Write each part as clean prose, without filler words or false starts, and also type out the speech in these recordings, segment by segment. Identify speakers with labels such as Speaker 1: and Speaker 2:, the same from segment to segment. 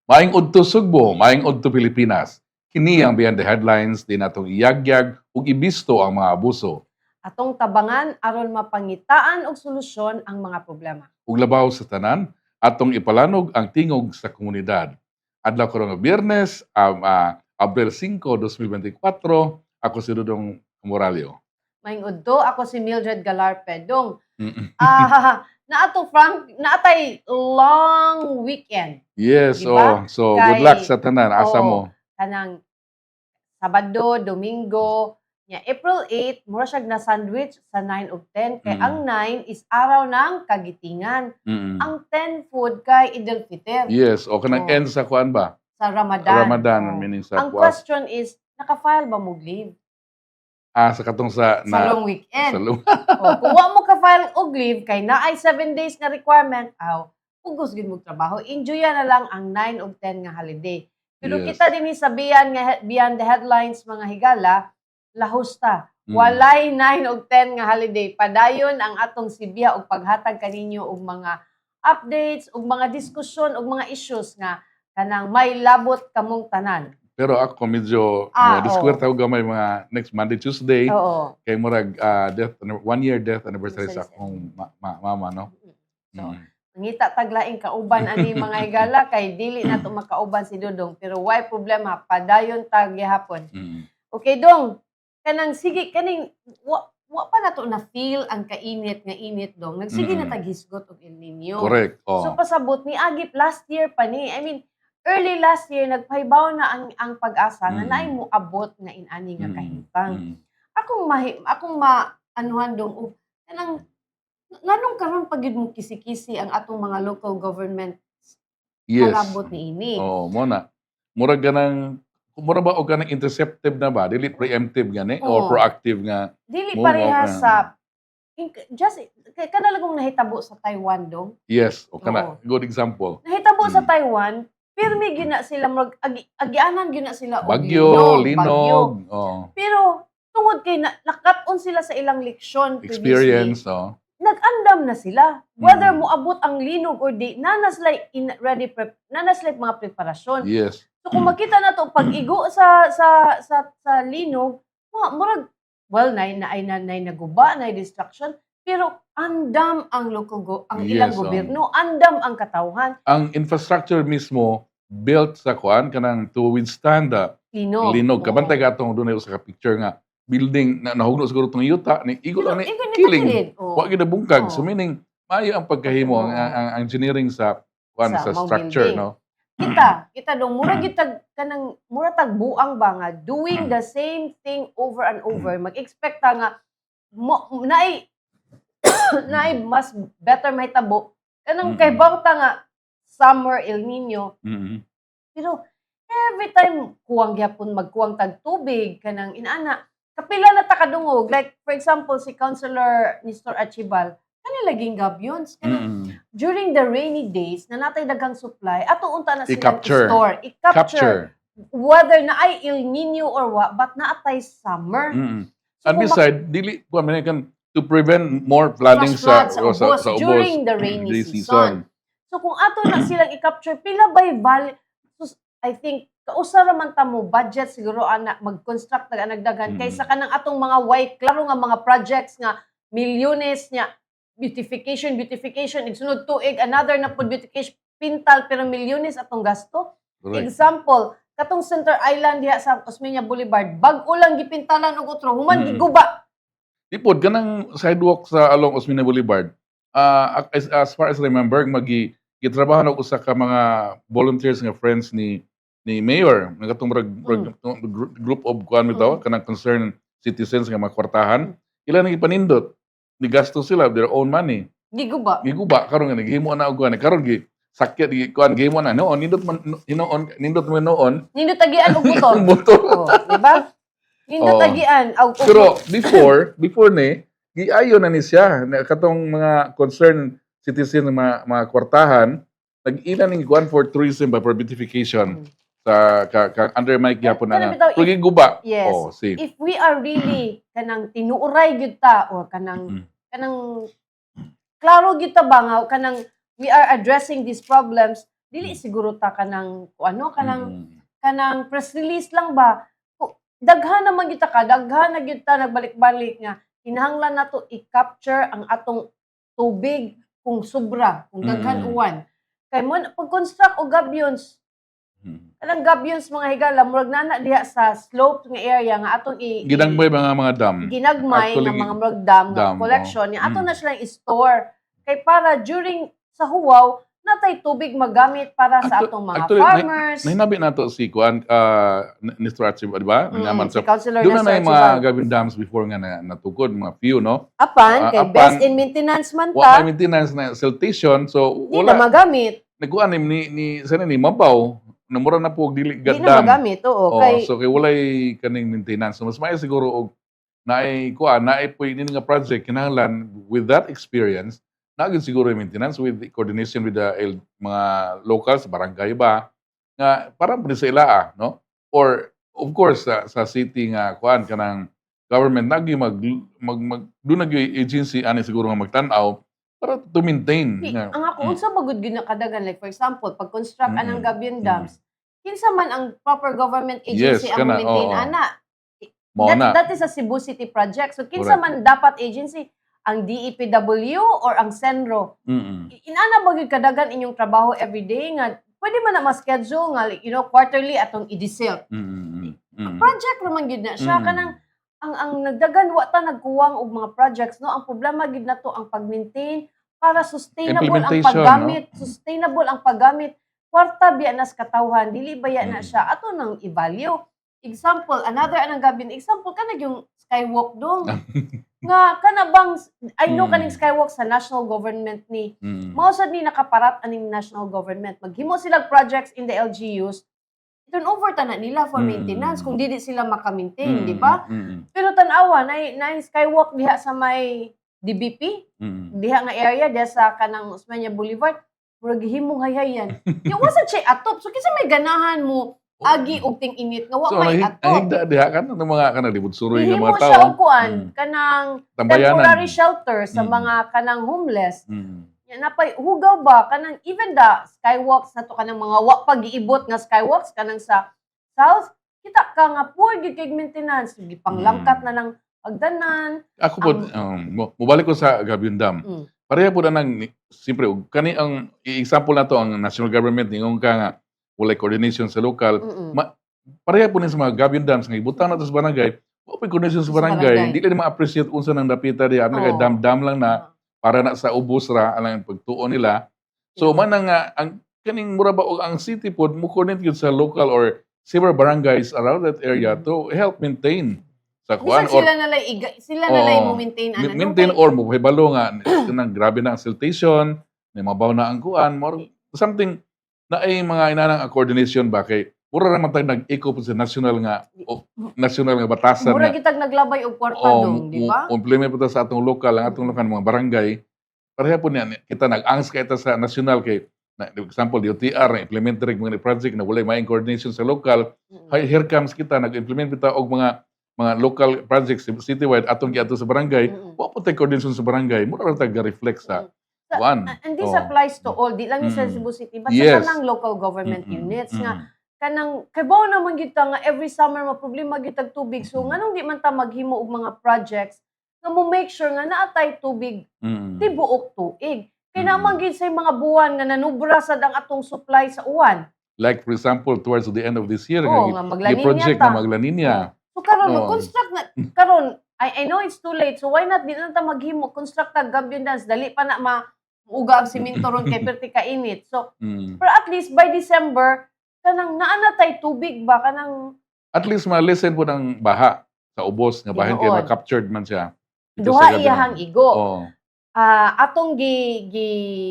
Speaker 1: Maing udto Sugbo, maing udto Pilipinas. Kini ang Beyond the Headlines, di natong iyagyag ug ibisto ang mga abuso.
Speaker 2: Atong tabangan aron mapangitaan og solusyon ang mga problema.
Speaker 1: Ug labaw sa tanan, atong ipalanog ang tingog sa komunidad. Adlaw karon nga Biyernes, Abril 5, 2024, ako si Dudong Moralio.
Speaker 2: Maing udto, ako si Mildred Galarpe. Dong,
Speaker 1: Mm-mm.
Speaker 2: naato Frank, naatay long weekend.
Speaker 1: Yes,
Speaker 2: Diba?
Speaker 1: so
Speaker 2: Kay-
Speaker 1: good luck sa tanan. Asa mo?
Speaker 2: Kanang Sabado, Domingo, April 8, mura siya na sandwich sa 9 ug 10 kay ang 9 is araw ng kagitingan.
Speaker 1: Mm-mm.
Speaker 2: Ang 10 food kay Idul Fitr
Speaker 1: Yes, o kanang
Speaker 2: Oh.
Speaker 1: end sa kuan ba?
Speaker 2: sa Ramadan.
Speaker 1: Ramadan,
Speaker 2: Oh.
Speaker 1: meaning sa
Speaker 2: Ang
Speaker 1: kuwan.
Speaker 2: question is, naka-file ba mo leave
Speaker 1: Sa katong sa
Speaker 2: sa long weekend?
Speaker 1: sa lu-
Speaker 2: Kung wa mo ka-file og leave kay naay 7 days na requirement, ugos gid mo trabaho. Enjoy na lang ang 9 ug 10 nga holiday. Pero
Speaker 1: Yes.
Speaker 2: kita dinhi sa Beyond the Headlines mga higala, lahusta.
Speaker 1: Mm.
Speaker 2: Walay 9 ug 10 nga holiday. Padayon ang atong sibiya og paghatag kaninyo og mga updates, og mga diskusyon, og mga issues nga kanang may labot kamong tanan.
Speaker 1: Pero ako medyo diskwerte ko gamay mga next Monday, Tuesday.
Speaker 2: Oo.
Speaker 1: Kay murag 1 year death anniversary sa akong mama, no?
Speaker 2: So, ngita taglaing kauban ani mga higala kay dili na to makauban si Dudong pero why problema padayon tag gihapon. Okay dong, kanang sige kaning wa pa na to na feel ang kainit nga init dong. Nagsige na tag hisgot og El Nino.
Speaker 1: Correct.
Speaker 2: So pasabot ni agip last year pa ni. I mean early last year nagpahibaw na ang pag-asa nga naay mo abot nga inani nga kahintang. Akong maanuhan dong kanang nganong karon pag yun mo kisi-kisi ang atong mga local government
Speaker 1: Yes.
Speaker 2: kalabot ni ini.
Speaker 1: Oo, mo na. Murag ganang mura ba og ganang interceptive na ba? Dili preemptive gani or
Speaker 2: Oo.
Speaker 1: proactive nga.
Speaker 2: Dili
Speaker 1: mo
Speaker 2: pareha
Speaker 1: nga.
Speaker 2: sa just kana lagong nahitabo sa Taiwan dong.
Speaker 1: Yes, o kana
Speaker 2: Oo.
Speaker 1: good example.
Speaker 2: Nahitabo sa Taiwan, pirmi gyud na sila murag agianan gyud na sila og
Speaker 1: Bagyo,
Speaker 2: bagyo.
Speaker 1: linog, oh,
Speaker 2: Pero tungod kay nakat-on sila sa ilang leksyon
Speaker 1: experience,
Speaker 2: previously,
Speaker 1: oh.
Speaker 2: nag-andam na sila. Whether moabot ang linog or di, nanas like mga preparasyon.
Speaker 1: Yes.
Speaker 2: So kung makita na to pag-igo sa linog, murag nay naguba, nay distraction, pero andam ang ilang
Speaker 1: Yes,
Speaker 2: gobyerno, andam ang katawhan,
Speaker 1: Ang infrastructure mismo built sa kuan kanang to withstand the
Speaker 2: linog.
Speaker 1: linog.
Speaker 2: Oo.
Speaker 1: Kabantay ka itong doon sa picture nga building na nahugno siguro itong yuta ni igo lang ni
Speaker 2: Igo ni
Speaker 1: killing.
Speaker 2: kilid. Oo.
Speaker 1: Wa gyud na bungkag.
Speaker 2: Oo.
Speaker 1: So meaning maayo ang pagkahimo
Speaker 2: Oo.
Speaker 1: ang engineering sa kuan
Speaker 2: Sa
Speaker 1: sa
Speaker 2: mga
Speaker 1: structure,
Speaker 2: building.
Speaker 1: no?
Speaker 2: Kita dong mura gitag kanang mura tag buang ba nga doing the same thing over and over, mag-expect ta nga naay mas better mahitabo kanang kay bawta nga summer El Nino.
Speaker 1: Mhm.
Speaker 2: Pero every time kuwang gyapon magkuwang tag tubig kanang inana kapila na ta kadungog, like for example si Councilor Nestor Archibal kani laging gabyons kanang during the rainy days na natay daghang supply ato unta na sila
Speaker 1: I-capture.
Speaker 2: i-store,
Speaker 1: Capture.
Speaker 2: whether na ay El Nino or what, but naatay summer.
Speaker 1: Mhm.
Speaker 2: So,
Speaker 1: And
Speaker 2: kung
Speaker 1: beside dili kuan man kan to prevent more flooding sa
Speaker 2: ubos
Speaker 1: ubos
Speaker 2: during the rainy
Speaker 1: this
Speaker 2: season. So kung ato na silang i-capture pila by I think kausara man ta mo budget siguro ana mag-construct tag anagdagan kaysa kanang atong mga klaro nga mga projects nga milyones nya beautification igsunod tuig another na pud beautification pintal pero milyones atong gasto.
Speaker 1: Correct.
Speaker 2: Example, katong Center Island diha sa Osmeña Boulevard, bag-o lang gipintalan og utro, human giguba.
Speaker 1: Tipod kanang sidewalk sa along Osmeña Boulevard. As far as I remember, gitrabaho na usa ka mga volunteers nga friends ni Mayor, nga katong group of kuan bitaw kanang concerned citizens nga mga kwartahan. Ila nang ipanindot, ni gasto sila their own money.
Speaker 2: Giguba.
Speaker 1: Giguba karon nga naghimo na og kuan karon gi sakit gi kuan gihimo na noon nindot man noon
Speaker 2: Nindo tagian og motor.
Speaker 1: motor.
Speaker 2: Oh, di ba? Nindo
Speaker 1: Oo.
Speaker 2: tagian og
Speaker 1: Pero before ni giayo na ni siya na katong mga concerned citizen nga mga kwartahan nag-ila ning kuan for tourism by for beautification sa under Mike gyapon
Speaker 2: Kanang
Speaker 1: na.
Speaker 2: bitaw,
Speaker 1: Pero giguba.
Speaker 2: yes.
Speaker 1: Oh, see.
Speaker 2: If we are really kanang tinuuray gyud ta or kanang klaro gyud ta ba nga kanang we are addressing these problems, dili siguro ta kanang ano
Speaker 1: Mm.
Speaker 2: kanang press release lang ba. Daghan naman kita ka, daghan na gyud ta nagbalik-balik nga kinahanglan nato i-capture ang atong tubig kung sobra, kung daghan
Speaker 1: Mm.
Speaker 2: uwan. Kay mo pag-construct og gabyons,
Speaker 1: Mm.
Speaker 2: kanang gabyons mga higala murag nana diha sa slope nga area nga atong
Speaker 1: Ginagmay mga dam.
Speaker 2: ginagmay
Speaker 1: Actually,
Speaker 2: nga mga murag dam nga
Speaker 1: dam,
Speaker 2: collection nga ato
Speaker 1: Mm.
Speaker 2: na silang i-store kay para during sa huwaw natay tubig magamit para sa atong mga
Speaker 1: Actually,
Speaker 2: farmers.
Speaker 1: nahinabi nato si Kuan, Mr. Archie, di ba? Naman
Speaker 2: Si
Speaker 1: sa
Speaker 2: Councilor
Speaker 1: doon na
Speaker 2: Nestor
Speaker 1: yung mga
Speaker 2: Archibald.
Speaker 1: gabing dams before nga natukod, mga few, no?
Speaker 2: Apan, kay
Speaker 1: Apan,
Speaker 2: best in maintenance man
Speaker 1: Wa
Speaker 2: ta,
Speaker 1: may maintenance na siltation, so
Speaker 2: di na
Speaker 1: wala.
Speaker 2: magamit.
Speaker 1: Nagkuan ni sana ni Mabaw, namura na po og dili
Speaker 2: Di na
Speaker 1: gaddam.
Speaker 2: magamit, oo.
Speaker 1: Oh,
Speaker 2: Kay,
Speaker 1: so kay walay kaning maintenance. So mas maayo siguro og naay puy nini nga project kinahanglan with that experience na gyud siguro yung maintenance with the coordination with the mga locals, barangay ba nga para pa sa ilaa, no? Or of course sa city nga kuan kanang government nagi mag do nagyoy agency ani siguro nga magtan-aw para to maintain nga.
Speaker 2: ang ako, unsa magud gyud na kadagan, like for example, pag-construct anang
Speaker 1: Mm.
Speaker 2: gabion dams, kinsa man ang proper government agency
Speaker 1: Yes,
Speaker 2: ang
Speaker 1: kana,
Speaker 2: maintain
Speaker 1: oo.
Speaker 2: ana.
Speaker 1: Mao na.
Speaker 2: That is a Cebu City project. So kinsa
Speaker 1: Correct.
Speaker 2: man dapat agency, ang DEPW or ang Senro.
Speaker 1: Mm.
Speaker 2: Inana ba gyud kadagan inyong trabaho everyday nga pwede man na ma-schedule nga quarterly atong i-disel. Project naman gyud na siya kanang ang nagdagan wa ta nagkuwang og mga projects, no? Ang problema gyud nato ang pag-maintain para sustainable ang
Speaker 1: Implementation,
Speaker 2: paggamit,
Speaker 1: no?
Speaker 2: sustainable ang paggamit. Kwarta biya nas katawhan, dili baya na siya ato nang i-value. Example, another anang gabin example kana yung skywalk dong. Nga kana bang I know kaning skywalk sa national government ni. Mao sad ni nakaparat aning national government. Maghimo sila projects in the LGUs. Turn over ta na nila for maintenance kung dili sila maka-maintain, di ba? Pero tan-awa na skywalk diha sa may DBP, diha nga area diha sa kanang Osmeña Boulevard, murag himong hayhayan. Yung wasad siya atop. So kinsa may ganahan mo agi og ting-init nga wa
Speaker 1: So
Speaker 2: may
Speaker 1: nahigda
Speaker 2: atop.
Speaker 1: diha kan ng mga kana libod suroy nga
Speaker 2: Hihimo
Speaker 1: mga
Speaker 2: siya
Speaker 1: tao.
Speaker 2: og kuan kanang
Speaker 1: Tambayanan.
Speaker 2: temporary shelter sa mga kanang homeless. Yan napay hugaw ba kanang even the skywalks nato kanang mga wa pag-iibot nga skywalks kanang sa south kita ka nga poor gid kay maintenance gipanglangkat na ng pagdanan.
Speaker 1: Ako po, mubalik ko sa Gabion Dam. Pareha po na nang, siyempre, kani ang example na to, ang national government, ningong ka nga, walay coordination sa local, pareha po na sa mga Gabion Dams, nga ibutang na to sa barangay, wala coordination sa barangay, hindi na ma-appreciate unsa nang napita diya, kay dam-dam lang na, para na sa ubos ra, alang pagtuon nila. So, man nga, ang kaning mura ba, o ang city po, mo coordinate yun sa local or several barangays around that area to help maintain sa kuan
Speaker 2: Bisan sila nalay mo maintain ana
Speaker 1: maintain or mo balo nga nang grabe na ang siltation may mabaw na ang kuan more something na ay mga inanang coordination ba kay mura ra man tag nag-eco sa national nga batasan
Speaker 2: mura
Speaker 1: nga
Speaker 2: gitag naglabay og kwarta dong, di ba?
Speaker 1: implement po ta sa atong lokal ang atong lokal mga barangay pareha po niya kita nag-angs ka ita sa national kay example, DOTR na implement rin mga project na walay may coordination sa local. Here comes kita, nag-implement kita og mga local projects citywide atong giadto sa barangay. Wa po tay coordination sa barangay, mura ra tag reflect sa one.
Speaker 2: And this applies to all, di lang ni sa Cebu City, but
Speaker 1: Yes.
Speaker 2: sa kanang local government units nga kanang kaybaw naman gyud ta nga every summer problema gyud tag tubig. So nganong di man ta maghimo og mga projects nga mo make sure nga naatay tubig tibuok tuig. Kaya naman gid sa mga buwan nga nanubra sad ang atong supply sa uwan.
Speaker 1: Like for example, towards the end of this year,
Speaker 2: nga maglaninya
Speaker 1: project
Speaker 2: ta.
Speaker 1: na maglaninya.
Speaker 2: So karon mag-construct na karon I know it's too late. So why not di na ta maghimo construct tag gabion dance dali pa na mauga ang semento ron kay perti ka init. So pero at least by December kanang naa tay tubig ba kanang
Speaker 1: at least ma-listen po ng baha sa ubos nga bahin kay ma-captured man siya.
Speaker 2: Duha iyahang igo. Atong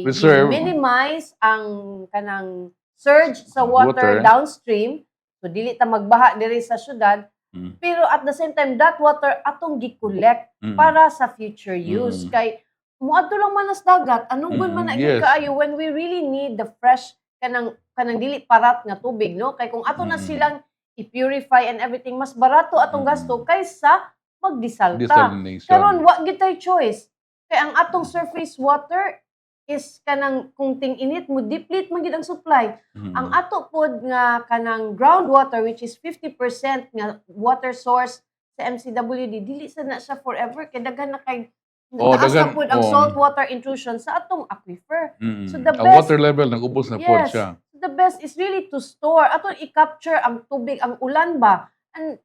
Speaker 1: Reserve.
Speaker 2: minimize ang kanang surge sa water downstream. So dili ta magbaha diri sa syudad. Pero at the same time that water atong gi-collect para sa future use kay muadto lang man sa dagat anong man na kaayo when we really need the fresh kanang dili parat nga tubig, no? Kay kung ato na silang i-purify and everything mas barato atong gasto kaysa magdisalta. Karon wa gitay choice. Kay ang atong surface water is kanang kung ting-init mo deplete man gid ang supply. Ang
Speaker 1: Mm.
Speaker 2: ato pod nga kanang groundwater which is 50% nga water source sa MCWD dili sa na siya forever kay daghan na kay
Speaker 1: Oh,
Speaker 2: taas na
Speaker 1: dagan
Speaker 2: pod ang saltwater intrusion sa atong aquifer. So the
Speaker 1: Ang
Speaker 2: best
Speaker 1: water level nag-ubos na pod
Speaker 2: yes,
Speaker 1: siya.
Speaker 2: the best is really to store aton i-capture ang tubig ang ulan ba and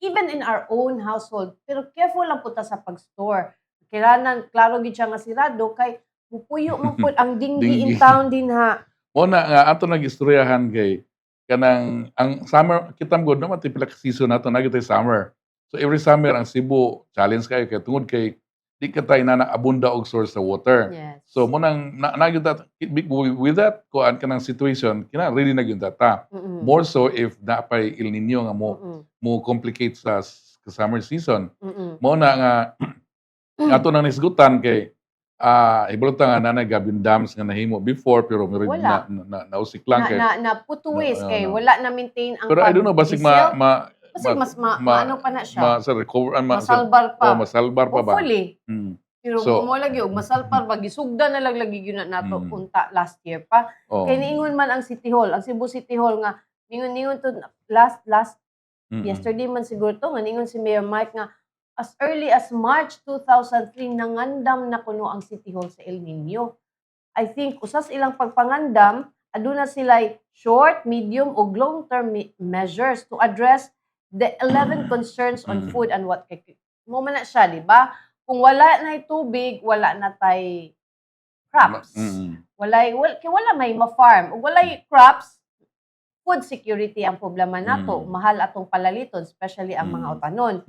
Speaker 2: even in our own household pero careful lang puta sa pag-store. Kailangan klaro gid siya nga sirado kay mupuyo man pod ang dinggi in
Speaker 1: Dinggi.
Speaker 2: town din ha.
Speaker 1: Mo na nga ato nag-istoryahan kay kanang ang summer kitam gud naman tipila ka season nato na gitay summer. So every summer ang Cebu challenge kayo kay tungod kay di ka tayo na abunda og source sa water.
Speaker 2: Yes.
Speaker 1: So mo nang na gyud that with that kuan kanang situation kina really na gyud ta.
Speaker 2: Mm-mm.
Speaker 1: More so if napay El Nino nga
Speaker 2: Mm-mm.
Speaker 1: mo complicate sa summer season.
Speaker 2: Mm-mm.
Speaker 1: Mo na nga ato nang hisgutan kay ibulta nga nanay gabing dams nga nahimo before pero meron
Speaker 2: Wala.
Speaker 1: nausik lang kay
Speaker 2: Na putuwis
Speaker 1: No,
Speaker 2: kay
Speaker 1: no.
Speaker 2: wala na maintain ang
Speaker 1: pero I don't know basig
Speaker 2: diesel.
Speaker 1: basig
Speaker 2: Basig mas maano pa na siya.
Speaker 1: sa recover
Speaker 2: Masalbar pa.
Speaker 1: masalbar pa ba.
Speaker 2: Hopefully. Pero
Speaker 1: So-
Speaker 2: mo lagi og masalpar ba gisugdan na lang lagi gyud na nato
Speaker 1: Mm.
Speaker 2: unta last year pa.
Speaker 1: Oh.
Speaker 2: Kay niingon man ang City Hall, ang Cebu City Hall nga ningon to last yesterday man siguro to nga ningon si Mayor Mike nga as early as March 2003 nangandam na kuno ang City Hall sa El Nino. I think usas ilang pagpangandam aduna sila short, medium ug long-term measures to address the 11 concerns on food and what mo man na siya, di ba? Kung wala na tubig, wala na tay crops. Wala may ma-farm. Ug walay crops, food security ang problema nato. Mahal atong palaliton, especially ang mga utanon.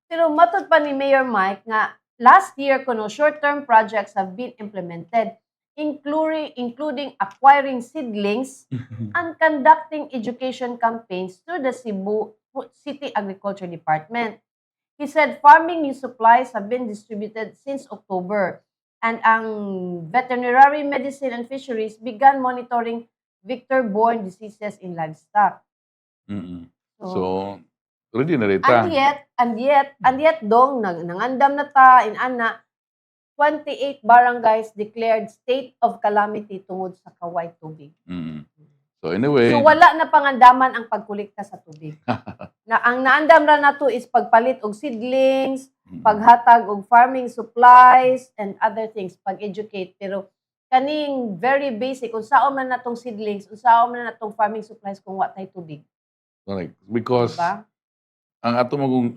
Speaker 2: Pero matod pa ni Mayor Mike nga last year kuno short-term projects have been implemented including acquiring seedlings and conducting education campaigns through the Cebu City Agriculture Department. He said farming new supplies have been distributed since October and ang veterinary medicine and fisheries began monitoring vector-borne diseases in livestock.
Speaker 1: So ready na rita.
Speaker 2: And yet dong nangandam na ta in ana 28 barangays declared state of calamity tungod sa kaway tubig.
Speaker 1: So anyway,
Speaker 2: So wala na pangandaman ang pagkolekta sa tubig. Ang naandam ra nato is pagpalit og seedlings, paghatag og farming supplies and other things, pag-educate pero kaning very basic unsaon man natong seedlings, unsaon man natong farming supplies kung wa tay tubig.
Speaker 1: correct. Because
Speaker 2: Diba?
Speaker 1: ang ato magong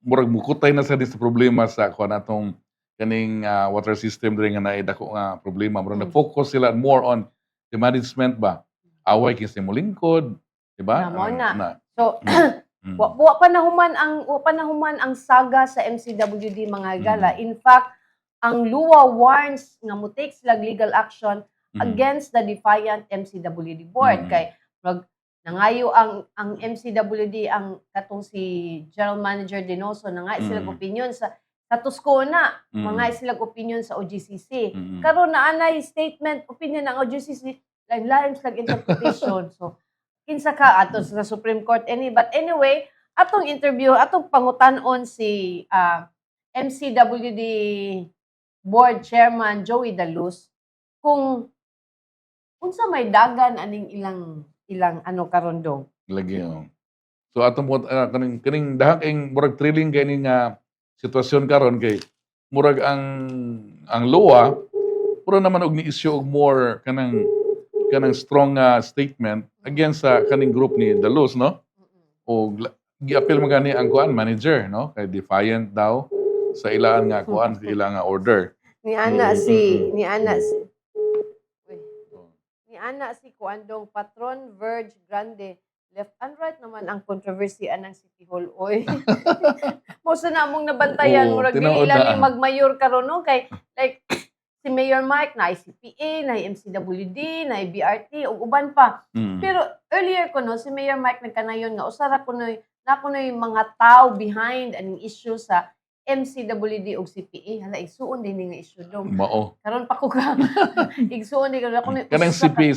Speaker 1: murag mukutay na sa problema sa kuan atong kaning water system diri nga naay dako nga problema murag na-focus sila more on the management ba away kinsa mo lingkod di ba
Speaker 2: Namo na. So wa pa nahuman ang saga sa MCWD mga gala. In fact, ang LUA warns nga mo take sila legal action against the defiant MCWD board kay nangayo ang MCWD ang katong si General Manager Dinoso nangay sila opinion sa Tuscona, mga silang opinion sa OGCC. Karon na anay statement opinion ng OGCC, lain-lain silang interpretation. So, kinsa ka ato sa Supreme Court but anyway, atong interview, atong pangutanon si MCWD Board Chairman Joey Daluz kung unsa may dagan aning ilang ano karon dong.
Speaker 1: lagi so atong kaning dahang murag thrilling kay nga sitwasyon karon kay murag ang LOA puro naman og ni-issue og more kanang strong statement against sa kaning group ni Daluz no og gi-appeal man gani ang kuan manager no kay defiant daw sa ilang nga kuan sa ilang nga order
Speaker 2: Ni ana si kuandong Patron Verge Grande left and right naman ang controversy anang City Hall oy. Mo sa namong nabantayan murag dili lang magmayor karon no kay like si Mayor Mike na ICPA, na MCWD, na BRT ug uban pa. Pero earlier ko no si Mayor Mike nagkanayon nga usara kunoy mga tao behind ang issue sa MCWD ug CPA hala isuon din nga issue dong.
Speaker 1: Mao.
Speaker 2: Karon pa ko ka igsuon din ako
Speaker 1: kanang CPA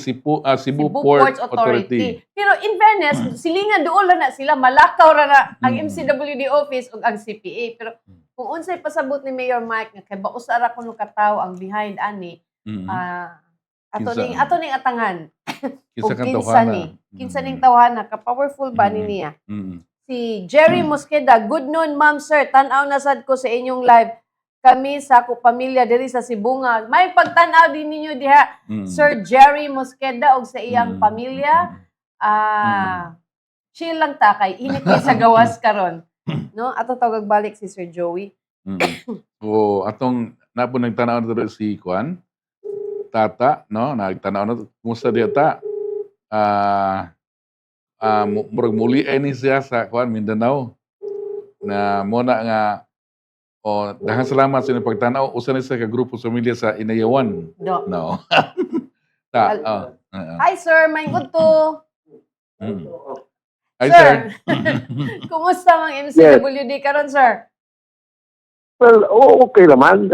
Speaker 1: Cebu Port Authority.
Speaker 2: Pero in fairness, silingan duol na sila malakaw ra na ang MCWD office ug ang CPA. Pero kung unsay pasabot ni Mayor Mike nga kay bausara kuno ka tawo ang behind ani
Speaker 1: Mm.
Speaker 2: Ato ning atangan.
Speaker 1: Kinsa
Speaker 2: O
Speaker 1: kang
Speaker 2: kinsa
Speaker 1: tawhana.
Speaker 2: ni. Kinsa ning tawhana ka powerful ba ni niya? Si Jerry Mosqueda, good noon ma'am sir. Tan-aw na sad ko sa inyong live. Kami sa ako pamilya diri sa Sibunga. May pagtan-aw din ninyo diha. Sir Jerry Mosqueda og sa iyang pamilya. Chill lang ta kay init kay sa gawas karon. No? Ato tawag balik si Sir Joey.
Speaker 1: So, atong napo nagtanaw na si Kwan, Tata, no? Nagtanaw na, kumusta diya ta? Murag muli ni siya sa Kwan, Mindanao. Na muna nga, daghang salamat sa inyong pagtanaw. Usa ni sa ka-grupo sa pamilya sa Inayawan.
Speaker 2: Do.
Speaker 1: No.
Speaker 2: Hi sir, may good to.
Speaker 1: Hi,
Speaker 2: Sir.
Speaker 1: sir.
Speaker 2: Kumusta mang MCWD karon sir?
Speaker 3: Well, okay naman.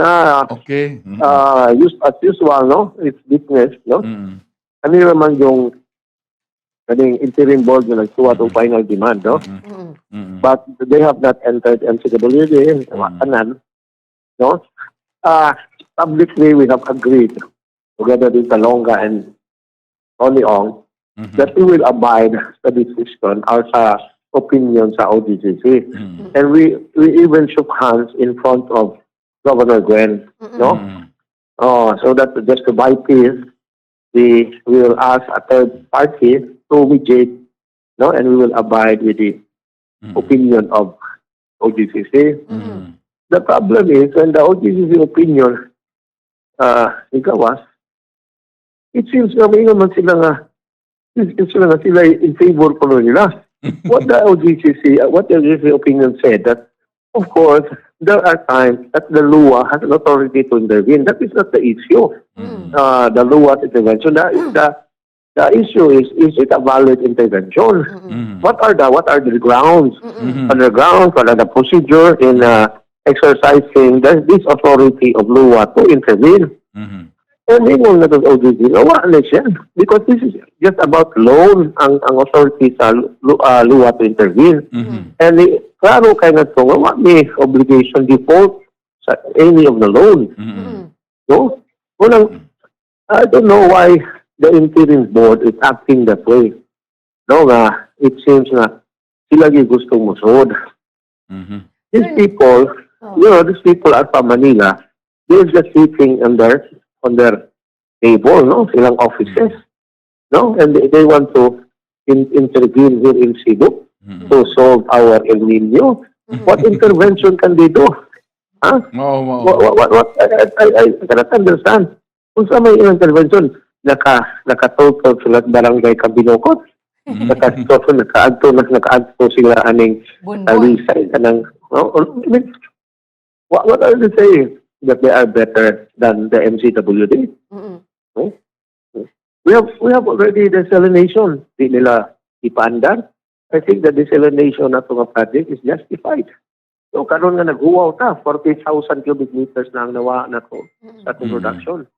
Speaker 1: Okay.
Speaker 3: As usual, no? It's business, no? Ano naman yung kaning interim board na nagsuwat o final demand, no? But they have not entered MCWD, kanan, no? Publicly, we have agreed together with Talonga and Oniong that we will abide sa decision or sa opinion sa OGCC. And we even shook hands in front of Governor Gwen, no? So that just to buy peace, we will ask a third party to mediate, no? And we will abide with the opinion of OGCC. The problem is when the OGCC opinion ikawas, it seems na may naman sila sila in favor ko nila. What the OGCC opinion said that, of course, there are times that the LUA has an authority to intervene. That is not the issue. The LUA intervention. The issue is it a valid intervention? What are the grounds? What are the procedure in exercising this authority of LUA to intervene? And ingon na ng OGC, wala siya. Because this is just about loan ang authority sa LUA to intervene. And klaro kay na ito, wala may obligation default sa any of the loan. No? I don't know why the interim board is acting that way. No nga, it seems na sila yung gustong musod. These people, these people are from Manila. They're just sitting on their table, no? Silang offices, no? And they want to intervene here in Cebu to solve our El Nino. What intervention can they do? Huh? What? I cannot understand. Kung sa may intervention, naka-total sila barangay Kabinokot. Naka-adto sila aning talisay. What are they saying? That they are better than the MCWD. No? We have already desalination. Di nila ipaandar. I think the desalination na itong project is justified. So karon nga naghuwaw ta, 40,000 cubic meters na ang nawa na to sa itong production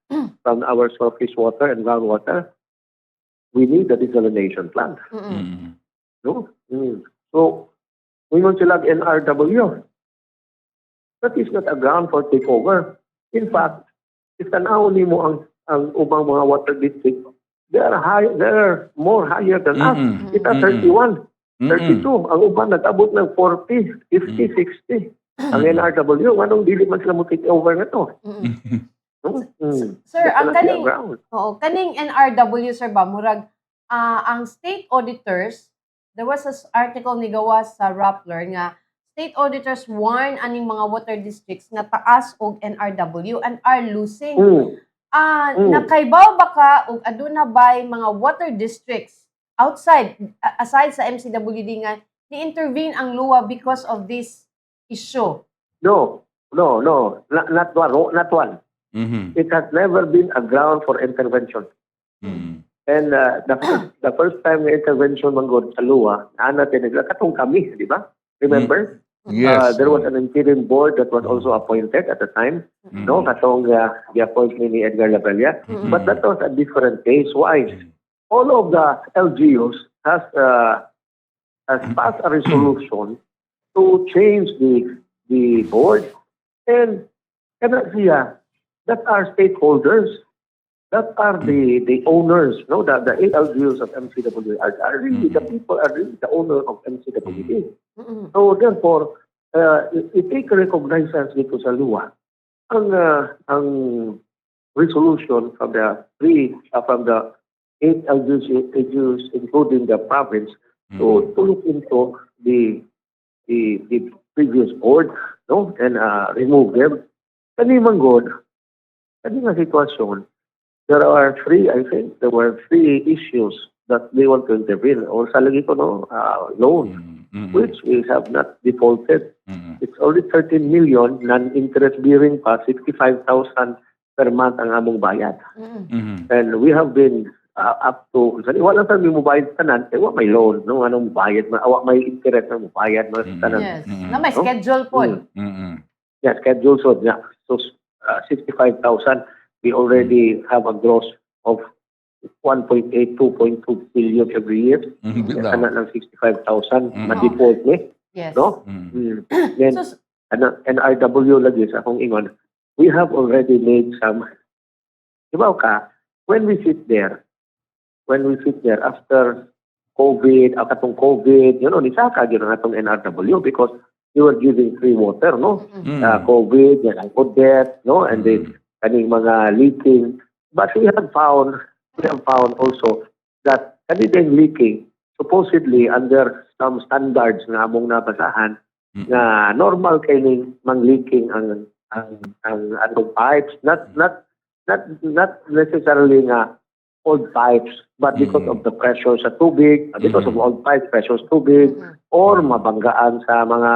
Speaker 3: from our surface water and groundwater. We need the desalination plant. No? So, we want sila NRW. That is not a ground for takeover. In fact, if tanaw nimo ang ubang mga water district, they are more higher than us. Kita 31, 32. Ang uban nag-abot ng 40, 50, 60. Ang NRW, anong dili man sila mo takeover na to?
Speaker 2: Sir, ang kaning NRW, sir ba, murag, ang state auditors, there was an article ni gawas sa Rappler nga, state auditors warn aning mga water districts nga taas og NRW and are losing. Nakaibaw ba ka og aduna bay mga water districts aside sa MCWD nga ni-intervene ang LUA because of this issue?
Speaker 3: No. Not one. It has never been a ground for intervention. And the first time na intervention manggod sa LUA, katong kami, di ba? Remember?
Speaker 1: Yes.
Speaker 3: There was an interim board that was also appointed at the time. No, katong the-appointment ni Edgar Labella. But that was a different case. Why? All of the LGUs has passed a resolution to change the board. And siya, that are stakeholders. that are the owners, no, the LGUs of MCW are really the people are really the owner of MCWD. So therefore, i-take recognizance dito sa luwa ang resolution from the from the 8 LGUs, including the province, to look into the previous board, no, and remove them. Kani manggod, kani nga sitwasyon, there were three issues that they want to intervene. Or sa lagi ko, no, loan, which we have not defaulted. It's only 13 million, non-interest bearing pa, 65,000 per month ang among bayad. And we have been up to, wala sa mo bayad tanan, wa may loan, no, anong bayad, wa may interest na mo bayad, no, tanan.
Speaker 2: Yes, na may schedule po.
Speaker 3: Yeah, schedule, so, yeah. So 65,000, we already have a gross of 1.8, 2.2 billion every year. Tanan ng 65,000, ma-default ni.
Speaker 2: Yes.
Speaker 3: No? Then, NRW lagi sa akong ingon, we have already made some, diba ka, when we sit there after COVID, katong COVID, nisaka yun ang atong NRW because you were giving free water, no? COVID, yan ang death, no? And then, kaning mga leaking. But we have found also that kaning leaking, supposedly under some standards nga among nabasahan, na normal kaning mang-leaking ang atong pipes, not necessarily nga old pipes, but because of the pressure sa tubig, because of old pipes, pressure sa tubig, or mabanggaan sa mga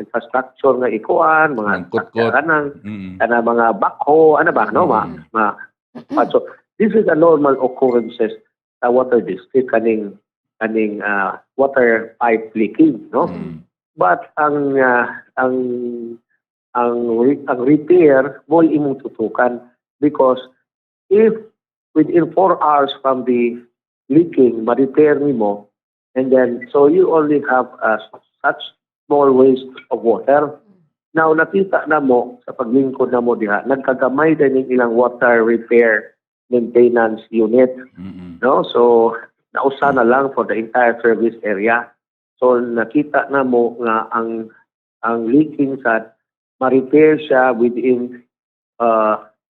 Speaker 3: infrastructure nga ikuan, mga kanang mga backhoe, ano ba, no? So, this is a normal occurrences sa water district, kaning water pipe leaking, no? But ang repair mo imong tutukan because if within 4 hours from the leaking, ma-repair nimo, and then so you only have such small waste of water. Now nakita na mo sa paglingkod na mo diha, nagkagamay din ilang water repair maintenance unit, no? So nausa na lang for the entire service area. So nakita na mo nga ang leaking sa ma-repair siya within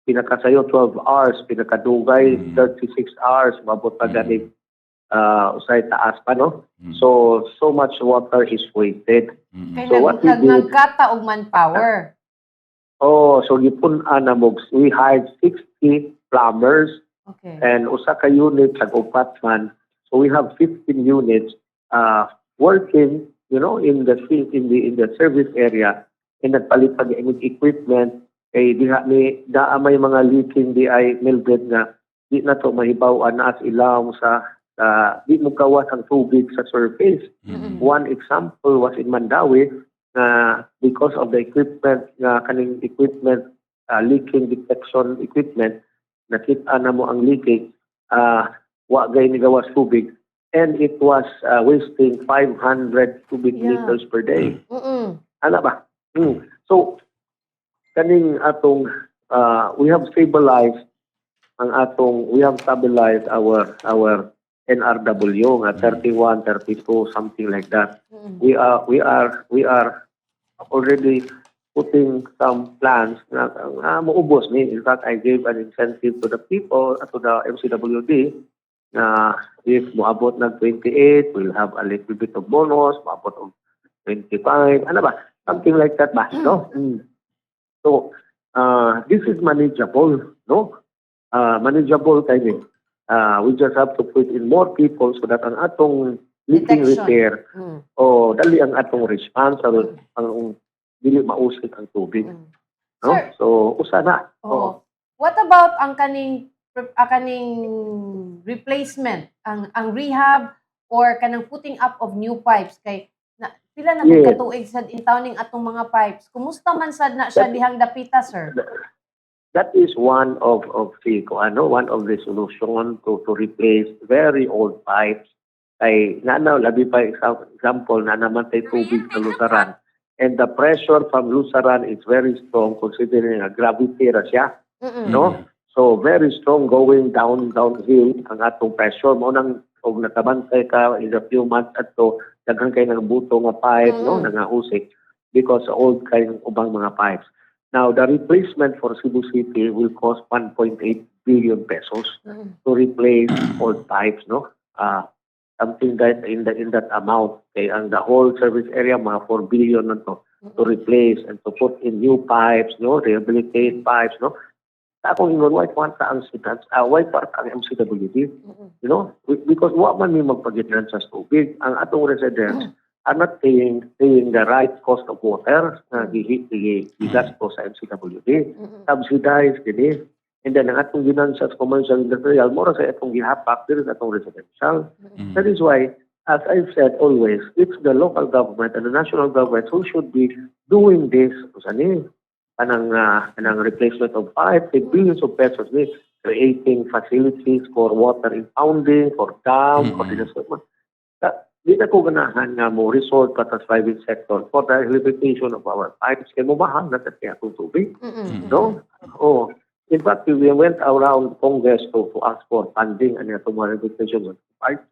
Speaker 3: pinakasayo 12 hours, pinakadugay 36 hours, mabot pa ganit usay taas pa, no? So much water is wasted. So what we did,
Speaker 2: nagkata og manpower.
Speaker 3: so gipun-an na mo, we hired 60 plumbers, and usa ka unit sa upat man. So we have 15 units working, in the service area, and nagpalit pag equipment. Kay diha ni may mga leaking di ay Mildred nga di na to mahibaw as ilaw sa di mo kawas ang tubig sa surface. One example was in Mandawi because of the equipment kaning equipment leaking detection equipment, nakita na mo ang leaking, wa gay ni gawas tubig, and it was wasting 500 cubic meters per day. Ano ba? So kaning atong we have stabilized our NRW nga 31, 32, something like that. We are already putting some plans na maubos ni. In fact, I gave an incentive to the people, to the MCWD, na if moabot ng 28, we'll have a little bit of bonus, moabot ng 25, ano ba? Something like that ba, no? So, this is manageable, no? Manageable kayo. We just have to put in more people so that ang atong leaking repair, dali ang atong response, ang dili mausik ang tubig. No?
Speaker 2: Sir,
Speaker 3: so, usa na.
Speaker 2: What about ang kaning replacement, ang rehab, or kanang putting up of new pipes? Kay pila na katuig sad intawning atong mga pipes. Kumusta man sad na siya dihang dapita, sir?
Speaker 3: That is one of the solution to replace very old pipes. Kay labi pa example na naman tay tubig sa Lusaran. And the pressure from Lusaran is very strong considering gravity ra siya. No? So very strong going downhill ang atong pressure. Mo nang og nakabantay ka in a few months ato, daghan kay ng buto nga pipe, no, nangahusik because sa old kay ng ubang mga pipes. Now, the replacement for Cebu City will cost 1.8 billion pesos to replace old pipes, no? Something that in that amount. Okay, and the whole service area, mga 4 billion na to replace and to put in new pipes, no, rehabilitate pipes, no. Akong ingon, why kwarta ang sitats, why kwarta ang MCWD, you know, because wa man may magpagitnan sa tubig. Ang atong residents are not paying the right cost of water na gigas ko sa MCWD. Subsidized, gini. And then, ang atong ginansa sa commercial industrial, mura sa atong gihapak, din sa atong residential. That is why, as I've said always, it's the local government and the national government who should be doing this. Anang replacement of pipe, billions of pesos ni creating facilities for water impounding, for dam, for development. Di na ko ganahan nga mo resort pa sa private sector for the rehabilitation of our pipes. Kaya mo mahal na sa kaya itong tubig. No? Oh. In fact, we went around Congress to ask for funding and itong mga rehabilitation of pipes.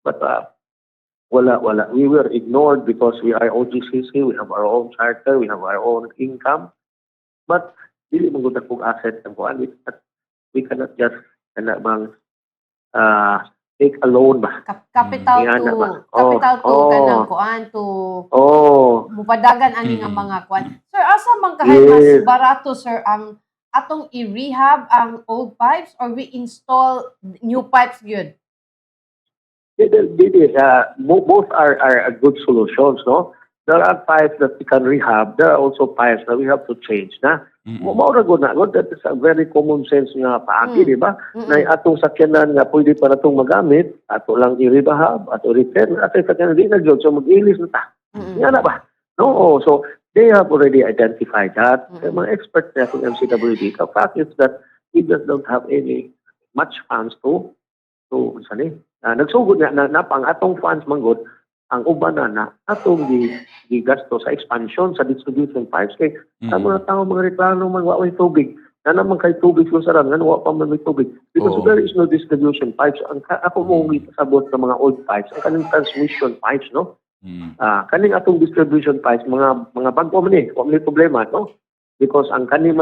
Speaker 3: But wala. We were ignored because we are OGCC, we have our own charter, we have our own income. But dili mo gud kong asset ang kuan. We cannot just take a loan ba.
Speaker 2: Capital kanang kuan to mupadagan ani nga mga kuan. Sir, asa man kahay mas barato sir ang atong i-rehab ang old pipes or we install new pipes gyud?
Speaker 3: Both are good solutions, no? There are pipes that we can rehab. There are also pipes that we have to change na. Maura ko na. That is a very common sense nga paagi, di ba? Na atong sakyanan nga pwede pa na itong magamit, ato lang i-rehab, ato repair, ato sakyanan di na yun. So mag-ilis na ta. Yan na ba? No, so they have already identified that. Mga experts na sa MCWD, the fact is that we just don't have any much funds to nagsugod na pang atong funds manggod ang uban na atong gigasto sa expansion sa distribution pipes kay sa mga tao mga reklamo man wa may tubig na naman kay tubig sa saran nga wa pa man may tubig because there is no distribution pipes. Ang ako mo pasabot sa mga old pipes ang kaning transmission pipes, no. Kaning atong distribution pipes mga bago man wa may problema, no, because ang kaning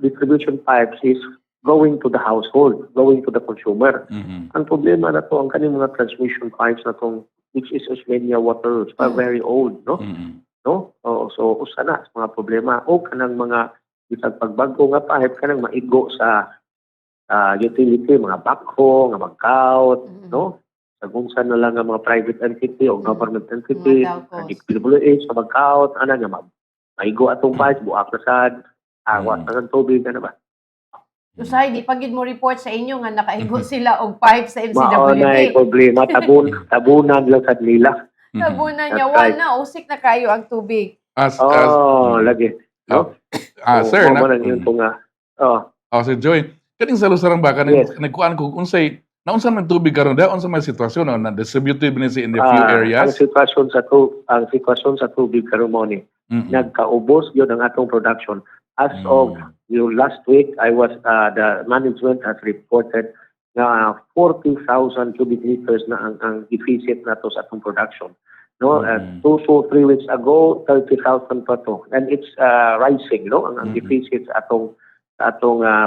Speaker 3: distribution pipes is going to the household, going to the consumer. Ang problema na to, ang kaning mga transmission pipes na to, which is Osmeña water, are very old, no? No? So, usa na sa mga problema. O kanang mga bisag pagbago nga pipe, kanang maigo sa utility, mga backhoe, nga mag-count, no? Sa kungsan na lang ang mga private entity o government entity, ang DPWH, sa mag-count, nga maigo atong pipes, buak na sad, awas na ng tubig, ano ba?
Speaker 2: Usay, di pagid mo report sa inyo nga nakaigo sila og pipe sa MCWD.
Speaker 3: Maunay problema, tabunan lang sa nila.
Speaker 2: Tabunan niya, wala, usik na kayo ang tubig.
Speaker 3: Lagi. No?
Speaker 1: Sir,
Speaker 3: Sir
Speaker 1: Joy, kaning sa lusarang baka, nagkuhan ko, unsa man tubig karon da, unsa man sitwasyon na distributed ni in the few areas?
Speaker 3: Ang sitwasyon sa tubig karon mo ni, nagkaubos yun ang atong production. As of last week, the management has reported na 40,000 cubic meters na ang deficit na to sa atong production. No, 2 to 3 weeks ago, 30,000 pa to, and it's rising. No, ang deficit sa atong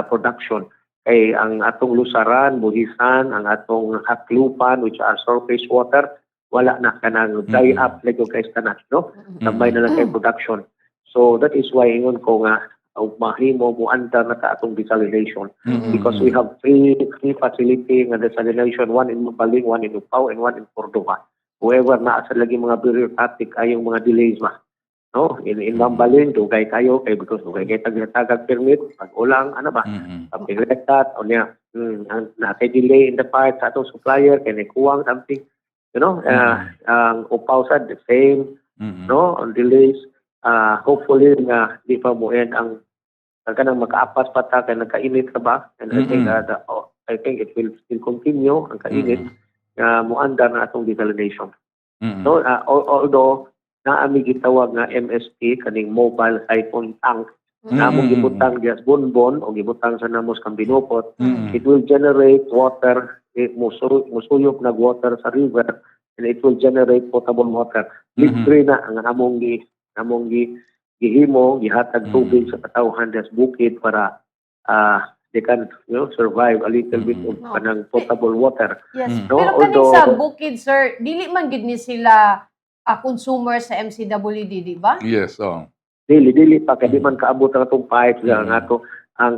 Speaker 3: production. Kay ang atong lusaran, buhisan, ang atong haklupan, which are surface water, wala na kanang dry up like yung kay tanan, no? Tambay na lang kay production. So that is why ingon ko nga mahimo mo anda na ta atong desalination because we have three facility nga desalination, one in Mabaling, one in Upaw, and one in Cordova. Whoever na sa lagi mga bureaucratic ayong mga delays ba, no, in Mabaling dugay kayo kay because dugay kay tagag permit pag ulang ano ba pagrektat o niya na kay delay in the part sa atong supplier kay kuwang something, you know. Ang Upaw sa the same, no, on delays. Hopefully nga di pa mo end ang kanang makaapas pa ta kay nagkainit ka ba, and I think it will still continue ang kainit mo anda na atong desalination. So although naami gitawag nga MST kaning mobile siphon tank Namong gibutang gas bonbon o gibutang sa namos kang binupot, it will generate water, musuyop nag water sa river, and it will generate potable water. Libre na ang among gihimo, gihatag tubig sa katawhan des bukid para they can survive a little bit of kanang potable water.
Speaker 2: Yes.
Speaker 3: No?
Speaker 2: Pero kaning sa bukid, sir, dili man gid ni sila consumer sa MCWD, di ba?
Speaker 1: Yes,
Speaker 3: Dili pa kay di man kaabot ang atong pipes ang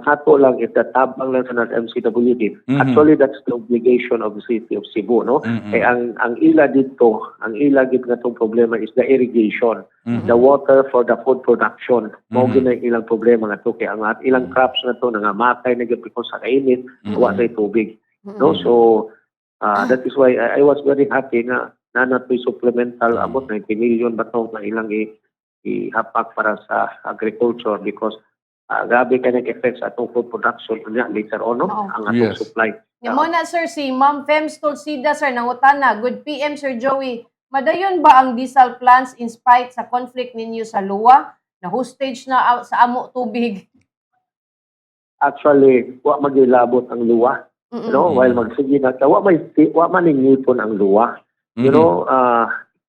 Speaker 3: ato lang is the tabang lang sa MCWD. Actually that's the obligation of the city of Cebu, no? Kay ang ila dito, ang ila gid natong problema is the irrigation, the water for the food production. Mao ginay ilang problema nga to kay ang ilang crops na to nangamatay na gyud because sa kainit, wa say tubig. No, so that is why I was very happy nga nanatoy supplemental about 90 million bato na ilang ihapak para sa agriculture because grabe ka nag-effect sa atong food production niya later on, no? Ang atong supply.
Speaker 2: Nga mo na, sir, si Ma'am Fems Tulsida, sir, nangutana. Good PM, Sir Joey. Madayon ba ang diesel plants in spite sa conflict ninyo sa luwa? Na hostage na sa amo tubig?
Speaker 3: Actually, wa magilabot ang luwa. No? While magsige na, wa maningipon ang luwa. You know,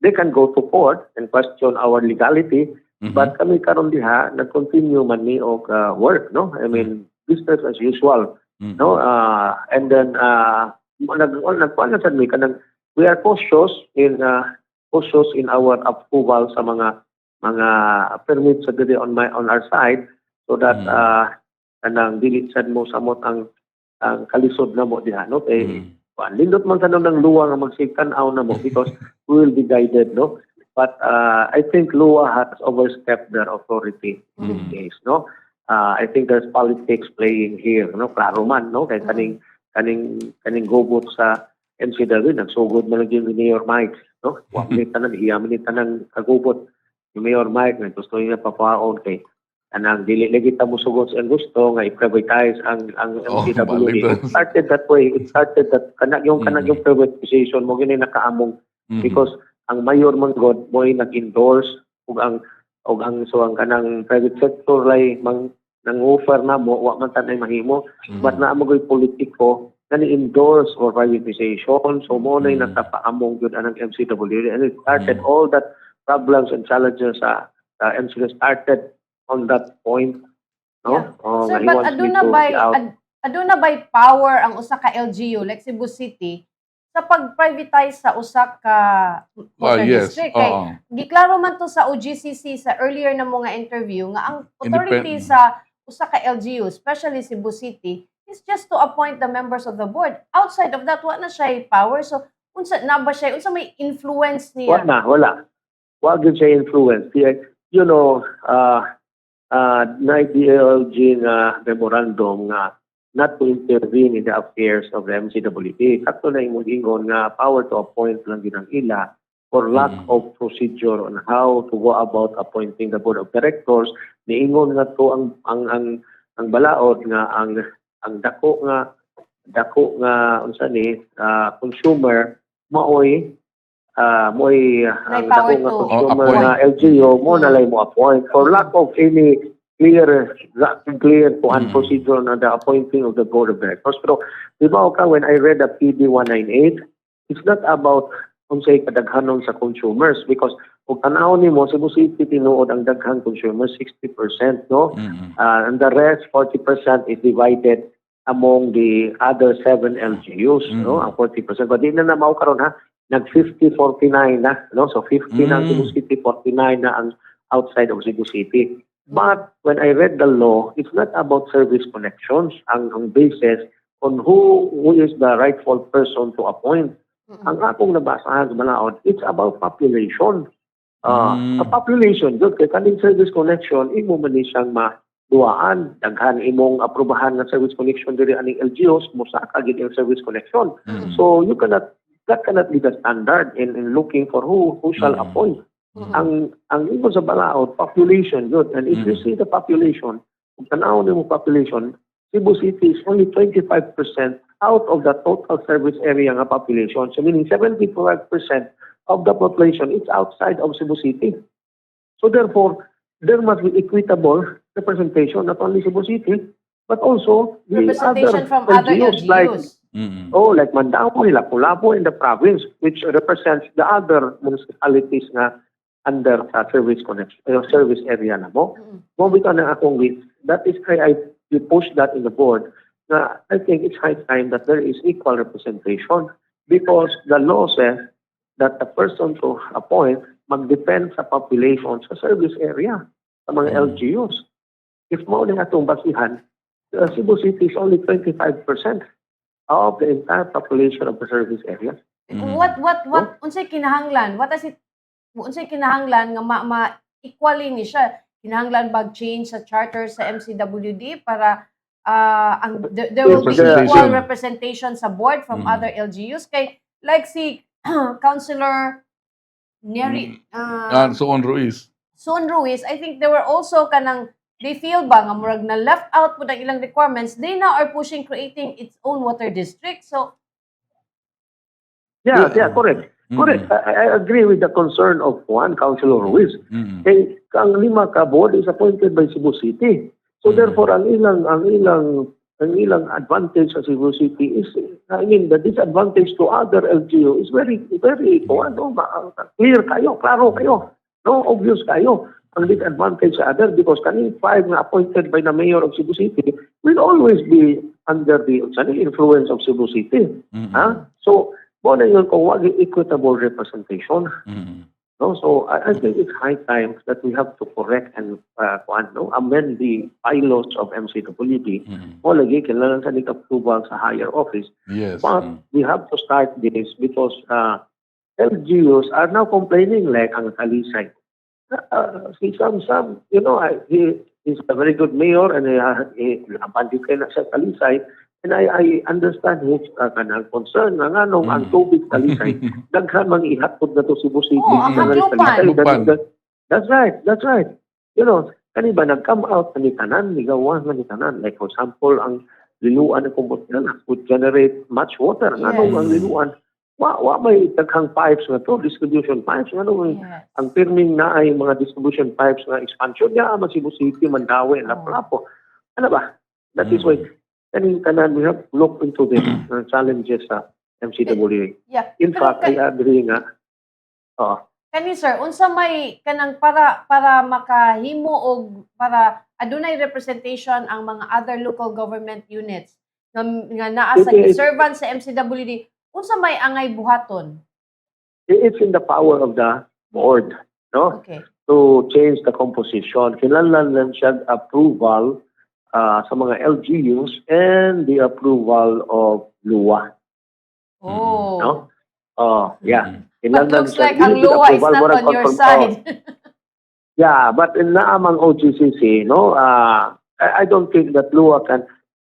Speaker 3: they can go to court and question our legality. But kami karon diha nag-continue man ni og work, no? I mean, business as usual, no? And then nagkuan sad mi kanang we are cautious in our approval sa mga permits sa diri on our side so that kanang dili sad mo samot ang kalisod na mo diha, no? Kay lindot man kanang ng luwa nga magsikan-aw na mo because we will be guided, no? But I think Lua has overstepped their authority in this case, no? I think there's politics playing here, no? Klaro man, no? Kaya kaning gobot sa MCW, nagsugod man lang yung Mayor Mike, no? Wapilitan na, iyaminitan ng kagubot yung Mayor Mike, na gusto niya papaon kay anang dili lagi ta mo sugod sa gusto nga i-privatize ang MCW. It started that way. It started that kanang privatization mo gini nakaamong because ang mayor man god mo'y nag-endorse ug ang kanang private sector lay nang offer na mo wa man tanay mahimo but naa mo goy politiko kani endorse or privatization so mo nay nakapaamong gyud anang MCW and it started all that problems and challenges sa MCW started on that point, no?
Speaker 2: Sir, but aduna by power ang usa ka LGU like Cebu City sa pag-privatize sa usa ka water district. Kay giklaro man to sa OGCC sa earlier na mga interview nga ang authority sa usa ka LGU, especially Cebu City, is just to appoint the members of the board. Outside of that, wala na siya power. So, unsa na ba siya? Unsa may influence niya?
Speaker 3: Wala. Wa gyud siya influence. You know, na DLG nga memorandum nga not to intervene in the affairs of the MCWD. Sakto na yung ingon nga power to appoint lang din ang ila for lack of procedure on how to go about appointing the board of directors. Niingon nga to ang balaod nga ang dako nga unsa ni consumer moy ang dako nga consumer na LGU mo nalay mo appoint for lack of any clear procedure na the appointing of the board of directors. Pero di ba when I read the PD 198, it's not about unsay kadaghanon sa consumers because kung tanaw nimo Cebu City tinuod ang daghang consumers 60%, no? And the rest 40% is divided among the other 7 LGUs, no? Ang 40%. But di na mao karon ha, nag 50-49 na, no? So 50 na ang Cebu City, 49 na ang outside of Cebu City. But when I read the law, it's not about service connections. Ang basis on who is the rightful person to appoint. Ang akong nabasahan sa Malaod, it's about population. A population, doon kay kaning service connection, imo man ni siyang maduaan. Daghan imong aprobahan ng service connection diri aning LGUs, musaka gid ang service connection. So that cannot be the standard in looking for who shall appoint. Ang imo sa balaod population good, and if you see the population, kung tanaw nimo population, Cebu City is only 25% out of the total service area nga population. So meaning 75% of the population is outside of Cebu City. So therefore, there must be equitable representation, not only Cebu City, but also the
Speaker 2: Representation
Speaker 3: other
Speaker 2: from other
Speaker 3: LGUs like
Speaker 2: LGUs.
Speaker 3: like Mandaue, Lapu-Lapu in the province, which represents the other municipalities na under service connection, service area na mo. Mo bitaw na akong with. That is why we push that in the board. Na I think it's high time that there is equal representation because the law says that the person to appoint mag-depend sa population sa service area, sa mga LGUs. If mo na atong basihan, Cebu City is only 25% of the entire population of the service area.
Speaker 2: What unsay kinahanglan? Unsay kinahanglan nga ma-equally ni siya? Kinahanglan bag change sa charter sa MCWD para there will be equal representation sa board from other LGUs kay like si Councilor Neri
Speaker 1: Suon Ruiz.
Speaker 2: Son Ruiz, I think there were also kanang they feel ba nga murag na left out po ng ilang requirements, they now are pushing creating its own water district. So
Speaker 3: yeah, correct. Correct. I agree with the concern of Juan, Councilor Ruiz. Kay ang 5 ka board is appointed by Cebu City. So therefore ang ilang advantage sa Cebu City is the disadvantage to other LGU is very clear kayo, klaro kayo. No, obvious kayo. Ang disadvantage sa other because kaning 5 na appointed by the mayor of Cebu City will always be under the influence of Cebu City. So, mo na yun kung wag equitable representation. No, so I think it's high time that we have to correct and amend the bylaws of MCWD. Mo lagi kailangan sa approval sa higher office.
Speaker 1: Yes.
Speaker 3: But we have to start this because LGUs are now complaining like ang Talisay. Si Sam, he is a very good mayor and he na sa Talisay. And I understand his concern na nga nung ang tubig Talisay. Daghan mang ihatod na to Cebu City. That's right. Kaniba nag-come out ni tanan, ligawan ni tanan. Like for example, ang liluan ng Kumusta would generate much water. Nga nung ang liluan, wa may daghang pipes na to, distribution pipes. Nga nung ang pirming na ay mga distribution pipes na expansion niya, Cebu City, Mandaue, Lapu-Lapu. Ano ba? That is why kanan we have to look into the challenges sa MCWA.
Speaker 2: Yeah.
Speaker 3: In fact, I agree nga.
Speaker 2: Kani sir, unsa may kanang para makahimo og para adunay representation ang mga other local government units nga naa sa servant sa MCWD, unsa may angay buhaton?
Speaker 3: It's in the power of the board, no?
Speaker 2: Okay.
Speaker 3: To change the composition. Kinahanglan lang siya approval sa mga LGUs and the approval of LUA.
Speaker 2: Oh.
Speaker 3: No? Yeah.
Speaker 2: But looks like ang LUA is not on your side.
Speaker 3: Yeah, but in naamang OGCC, no, I don't think that LUA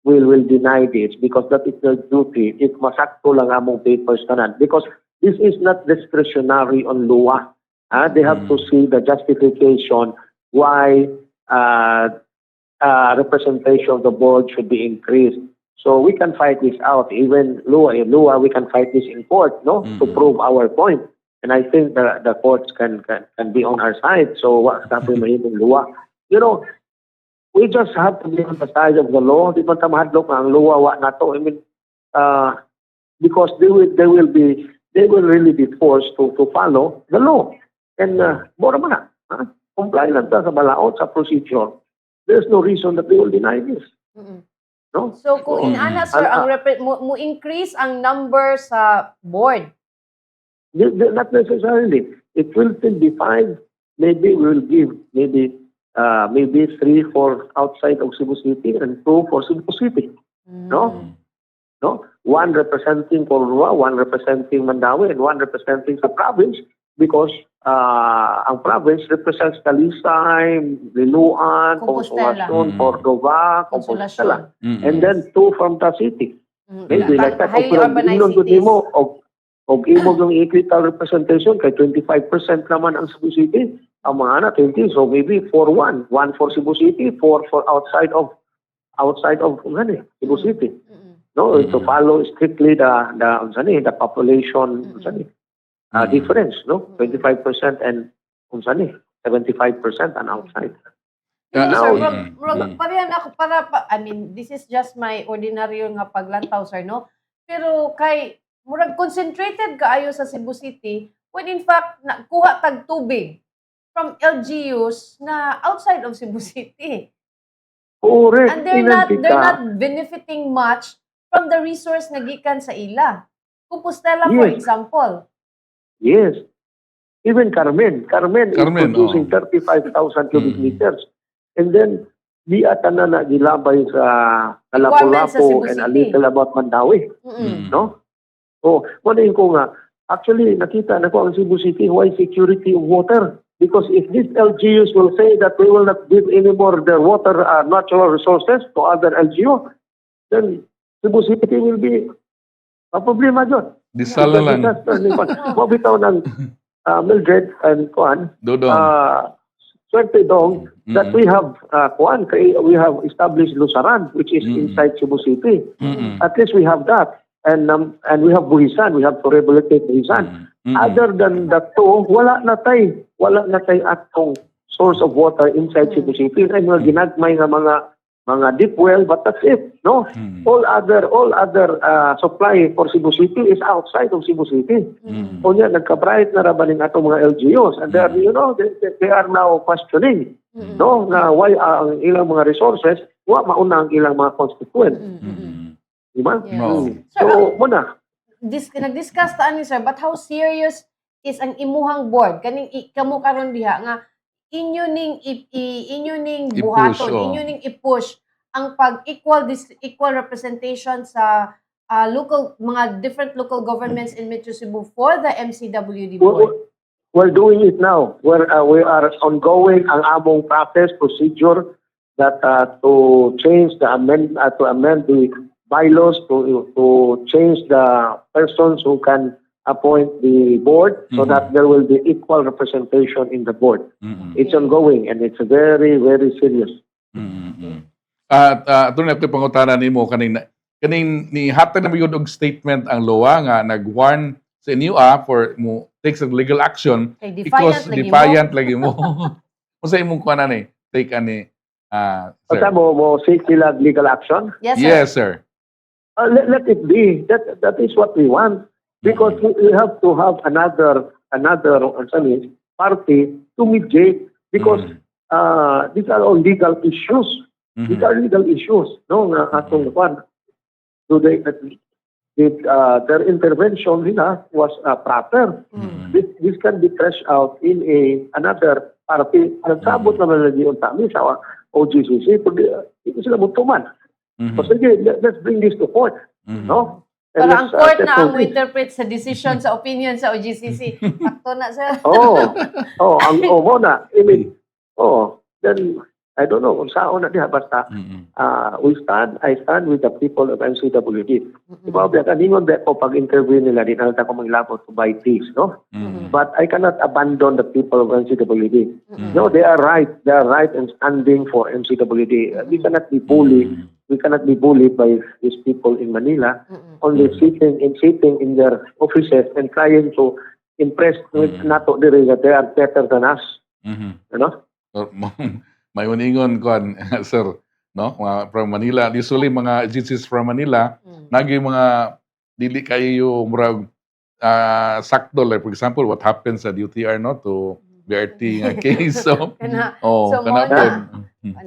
Speaker 3: will deny this because that is their duty. If masakto lang among papers kanan. Because this is not discretionary on LUA. They have to see the justification why representation of the board should be increased. So we can fight this out. Even LUA, we can fight this in court, no, to prove our point. And I think the courts can be on our side. So what's happening in LUA? We just have to be on the side of the law. Di ba tamahadlok ang LUA wa nato? I mean, because they will really be forced to follow the law. And more man comply lang ta sa balaod sa procedure. There's no reason that they will deny this. No?
Speaker 2: So kung inana sir ang mo increase ang number sa board.
Speaker 3: Not necessarily. It will still be 5. Maybe we will give maybe 3 for outside of Cebu City and 2 for Cebu City. No? 1 representing Kumusta, 1 representing Mandaue, and 1 representing the province because ang province represents Talisay, Liloan, Consolacion, Cordova, Compostela. And then 2 from the city. Maybe like that.
Speaker 2: Highly urbanized cities.
Speaker 3: Og imo yung equitable representation kay 25% naman ang Cebu City, ang mga 20. So maybe 4-1. 1 for Cebu City, 4 for outside of Cebu City. No, to follow strictly the population difference, no? 25% and 75% and outside.
Speaker 1: Yeah,
Speaker 2: Sir,
Speaker 1: mm.
Speaker 2: parehan ako I mean, this is just my ordinaryo nga paglantaw, sir, no? Pero kay murag concentrated kaayo sa Cebu City when in fact nakuha tag tubig from LGUs na outside of Cebu City.
Speaker 3: Correct.
Speaker 2: And they're not benefiting much from the resource na gikan sa ila. Kumusta, for
Speaker 3: Yes.
Speaker 2: example.
Speaker 3: Yes. Even Carmen is producing 35,000 cubic
Speaker 1: Mm.
Speaker 3: meters. And then, di ata na gilabay sa
Speaker 2: Requirements sa Cebu
Speaker 3: Lapu-Lapu and a
Speaker 2: City.
Speaker 3: little about Mandawi.
Speaker 2: Mm-mm.
Speaker 3: No? So, manayin ko nga, actually, nakita na ko ang Cebu City, why security of water? Because if these LGUs will say that we will not give any more their water, natural resources to other LGU, then Cebu City will be a problema dyan.
Speaker 1: Disal na lang.
Speaker 3: Mabitaw ng Mildred and Kuan,
Speaker 1: Dodong.
Speaker 3: swerte dong, that we have we have established Lusaran, which is inside Cebu City. At least we have that. And we have Buhisan, we have to rehabilitate Buhisan. Other than that two, wala na tay atong source of water inside Cebu City. Ay mga ginagmay nga mga deep well, but that's it. No, all other supply for Cebu City is outside of Cebu City. O niya nagka-bright na rabaning atong mga LGUs, and they are now questioning, no, na why ang ilang mga resources wa mauna ang ilang mga constituent. Diba?
Speaker 1: No.
Speaker 3: So muna.
Speaker 2: Nag-discuss ta ani, sir, but how serious is ang imuhang board kaning kamo karon diha nga inyo ning buhaton, inyo ning i-push ang equal representation sa mga different local governments in Metro Cebu for the MCWD board.
Speaker 3: We're doing it now. We are ongoing ang among procedure that to change to amend the bylaws to change the persons who can appoint the board so that there will be equal representation in the board. It's ongoing and it's very, very serious.
Speaker 1: At ito na ito pangutana nimo kaning ni hatag na mayud og statement ang LOA nga nag-warn sa inyo for mo take some legal action
Speaker 2: Kay
Speaker 1: because defiant lagi mo. Unsa imong kuan ani take ani sir?
Speaker 3: Basta mo seek sila legal action?
Speaker 2: Yes, sir.
Speaker 1: Yes, sir.
Speaker 3: Let it be. That is what we want. Because we have to have another party to mediate because these are all legal issues. These are legal issues. No, atong kwan. So their intervention nila was proper. This can be trashed out in another party. Nagsabot naman na yung tami sa OGCC. Hindi sila mutuman. So sige, let's bring this to court. No?
Speaker 2: Pero ang court na ang interpret sa decision, sa opinion sa OGCC. Sakto na, sir.
Speaker 3: Mo na. I mean, then, I don't know, kung saan na diha, basta, I stand with the people of MCWD. Diba, kaningon ba ko pag-interview nila, din alta ko manglapot to buy peace, no? But I cannot abandon the people of MCWD. No, they are right. They are right in standing for MCWD. We cannot be bullied. We cannot be bullied by these people in Manila, only sitting in their offices and trying to impress with nato diri that they are better than us. You know?
Speaker 1: May uningon kon sir, no? Mga from Manila, usually mga agencies from Manila, nagi mga dili kayo murag sakto, like for example what happens sa DUTR, no, to BRT nga case. So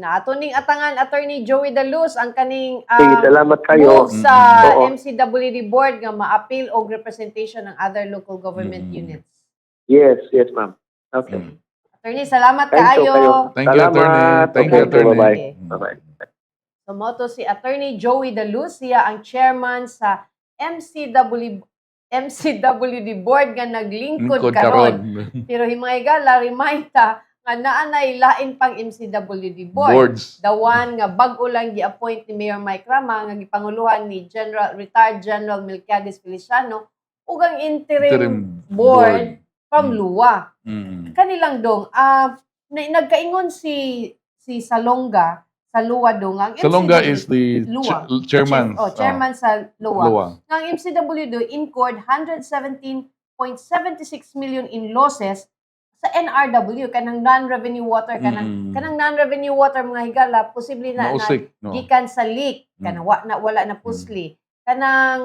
Speaker 2: ato ning atangan Attorney Joey Daluz ang kaning
Speaker 3: salamat kayo
Speaker 2: move sa MCWD board nga ma-appeal og representation ng other local government units.
Speaker 3: Yes, ma'am. Okay.
Speaker 2: Attorney, salamat kaayo.
Speaker 1: Thank you, Attorney. Thank you, Attorney.
Speaker 3: Bye-bye.
Speaker 2: So moto si Attorney Joey Daluz, siya ang chairman sa MCWD board nga naglingkod karon. Pero himay-gala remind ta nga naanay lain pang MCWD boards. The one nga bag-o lang gi-appoint ni Mayor Mike Rama nga gipanguluhan ni retired General Melquiades Feliciano ug ang interim board from LUA. Kanilang dong nagkaingon si Salonga sa LUA dong ang
Speaker 1: Salonga is the chairman.
Speaker 2: Chairman sa LUA. Ang MCWD incurred 117.76 million in losses sa NRW kanang non-revenue water kanang non-revenue water mga higala posible na
Speaker 1: Mausik, no?
Speaker 2: gikan sa leak kanang wala na pusli kanang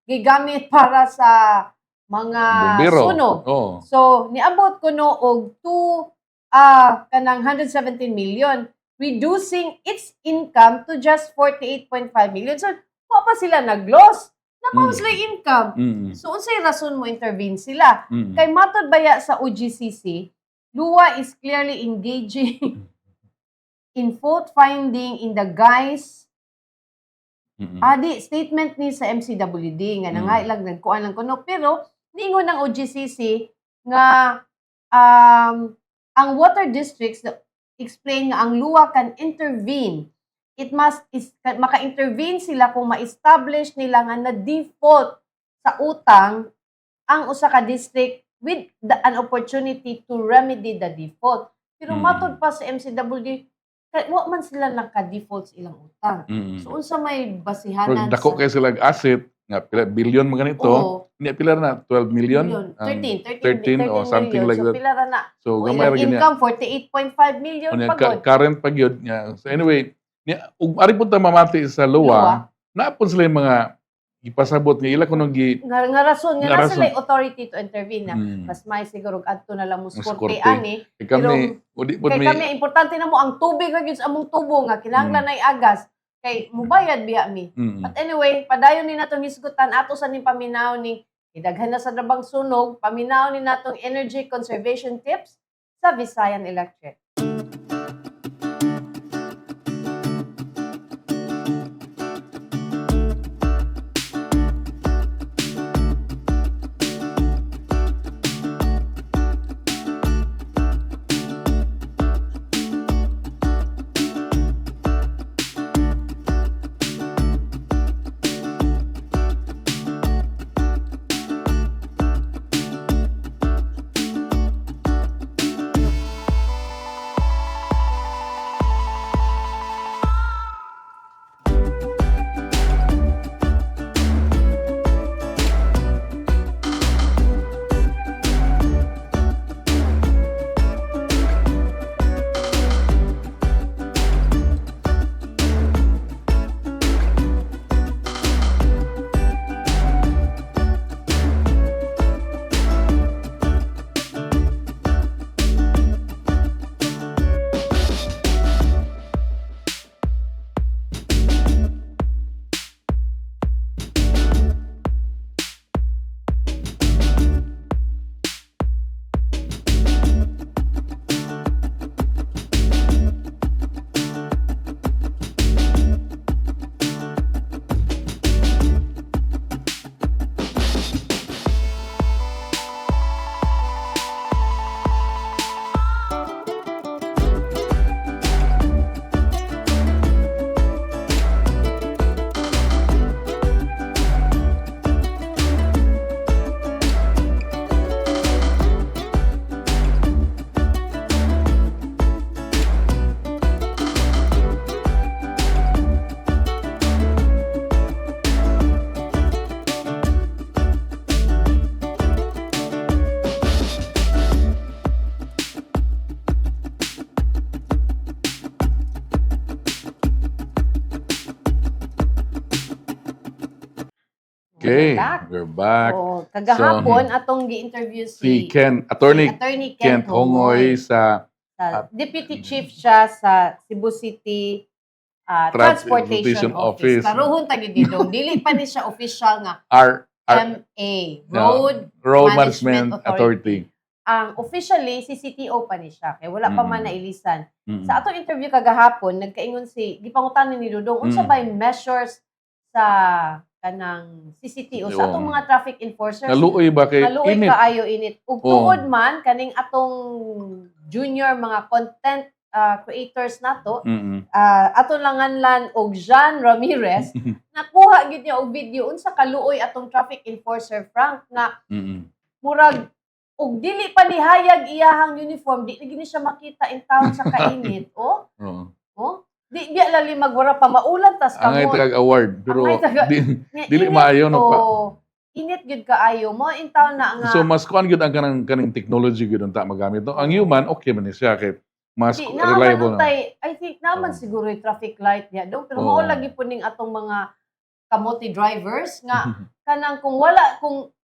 Speaker 2: gigamit para sa mga
Speaker 1: Bombero.
Speaker 2: sunog.
Speaker 1: Oh.
Speaker 2: So niabot kuno og kanang 117 million reducing its income to just 48.5 million. So wa pa sila nag-loss. Nabawas sila income. So, unsay rason mo intervene sila? Kay matod baya sa OGCC, Lua is clearly engaging in fault finding in the guise statement ni sa MCWD nga nangailang nagkuan lang kuno pero ningon ng OGCC nga ang water districts explain nga ang Lua can intervene. Maka-intervene sila kung ma-establish nila nga na-default sa utang ang usa ka district with an opportunity to remedy the default. Pero matod pa sa MCWD, wa man sila naka-default sa ilang utang. So, unsa may basihanan
Speaker 1: Dako kay sila asset, nga pila billion mga ganito. Hindi pila na 12 million. 13 or something like that.
Speaker 2: So, pila ra na.
Speaker 1: So,
Speaker 2: O
Speaker 1: gamay ra
Speaker 2: ilang
Speaker 1: gini.
Speaker 2: income, 48.5 million pagod.
Speaker 1: Current pag yun. So anyway, ug ari pud ta mamati sa Lua, naapon sila yung mga ipasabot nga ila kuno
Speaker 2: nga rason nga na sila authority to intervene na mas may siguro adto na lang mo korte ani
Speaker 1: kami udi pud
Speaker 2: kay kami importante na mo ang tubig ra gyud sa among tubo nga kinahanglan nay agas kay mubayad biya mi. But anyway, padayon ni natong hisgutan ato sa ning paminaw ni idaghan na sa drabang sunog, paminaw ni natong energy conservation tips sa Visayan Electric.
Speaker 1: Okay, we're back.
Speaker 2: Oo, kagahapon atong gi-interview
Speaker 1: Si Attorney
Speaker 2: Kent
Speaker 1: Kent Hongoy sa
Speaker 2: Deputy Chief siya sa Cebu City Transportation Office. Karuhon ta gyud didong dili pa ni siya official nga RMA,
Speaker 1: Road Management Authority.
Speaker 2: Ang officially si CTO pa ni siya kay wala pa man nailisan. Sa atong interview kagahapon nagkaingon gipangutan ni Dudong unsa ba yung measures sa kanang CCTO sa atong mga traffic enforcers.
Speaker 1: Naluoy ba kay
Speaker 2: init? Kaayo init. Ug tuod man kaning atong junior mga content creators nato, ato langanlan og Jean Ramirez, nakuha gyud niya og video unsa kaluoy atong traffic enforcer Frank na murag og dili pa nihayag iyahang uniform, di gini siya makita in town sa kainit. Di biya lali magwara pa maulan tas kamot.
Speaker 1: Angay tagag award pero dili maayo no pa.
Speaker 2: init gyud kaayo mo in taon na nga.
Speaker 1: So mas kuan gyud ang kanang technology gyud unta magamit. No? Ang human okay man ni siya kay mas
Speaker 2: Di
Speaker 1: reliable na.
Speaker 2: I think naman siguro yung traffic light niya dong pero
Speaker 1: Oo.
Speaker 2: mao lagi po ning atong mga kamote drivers nga kanang kung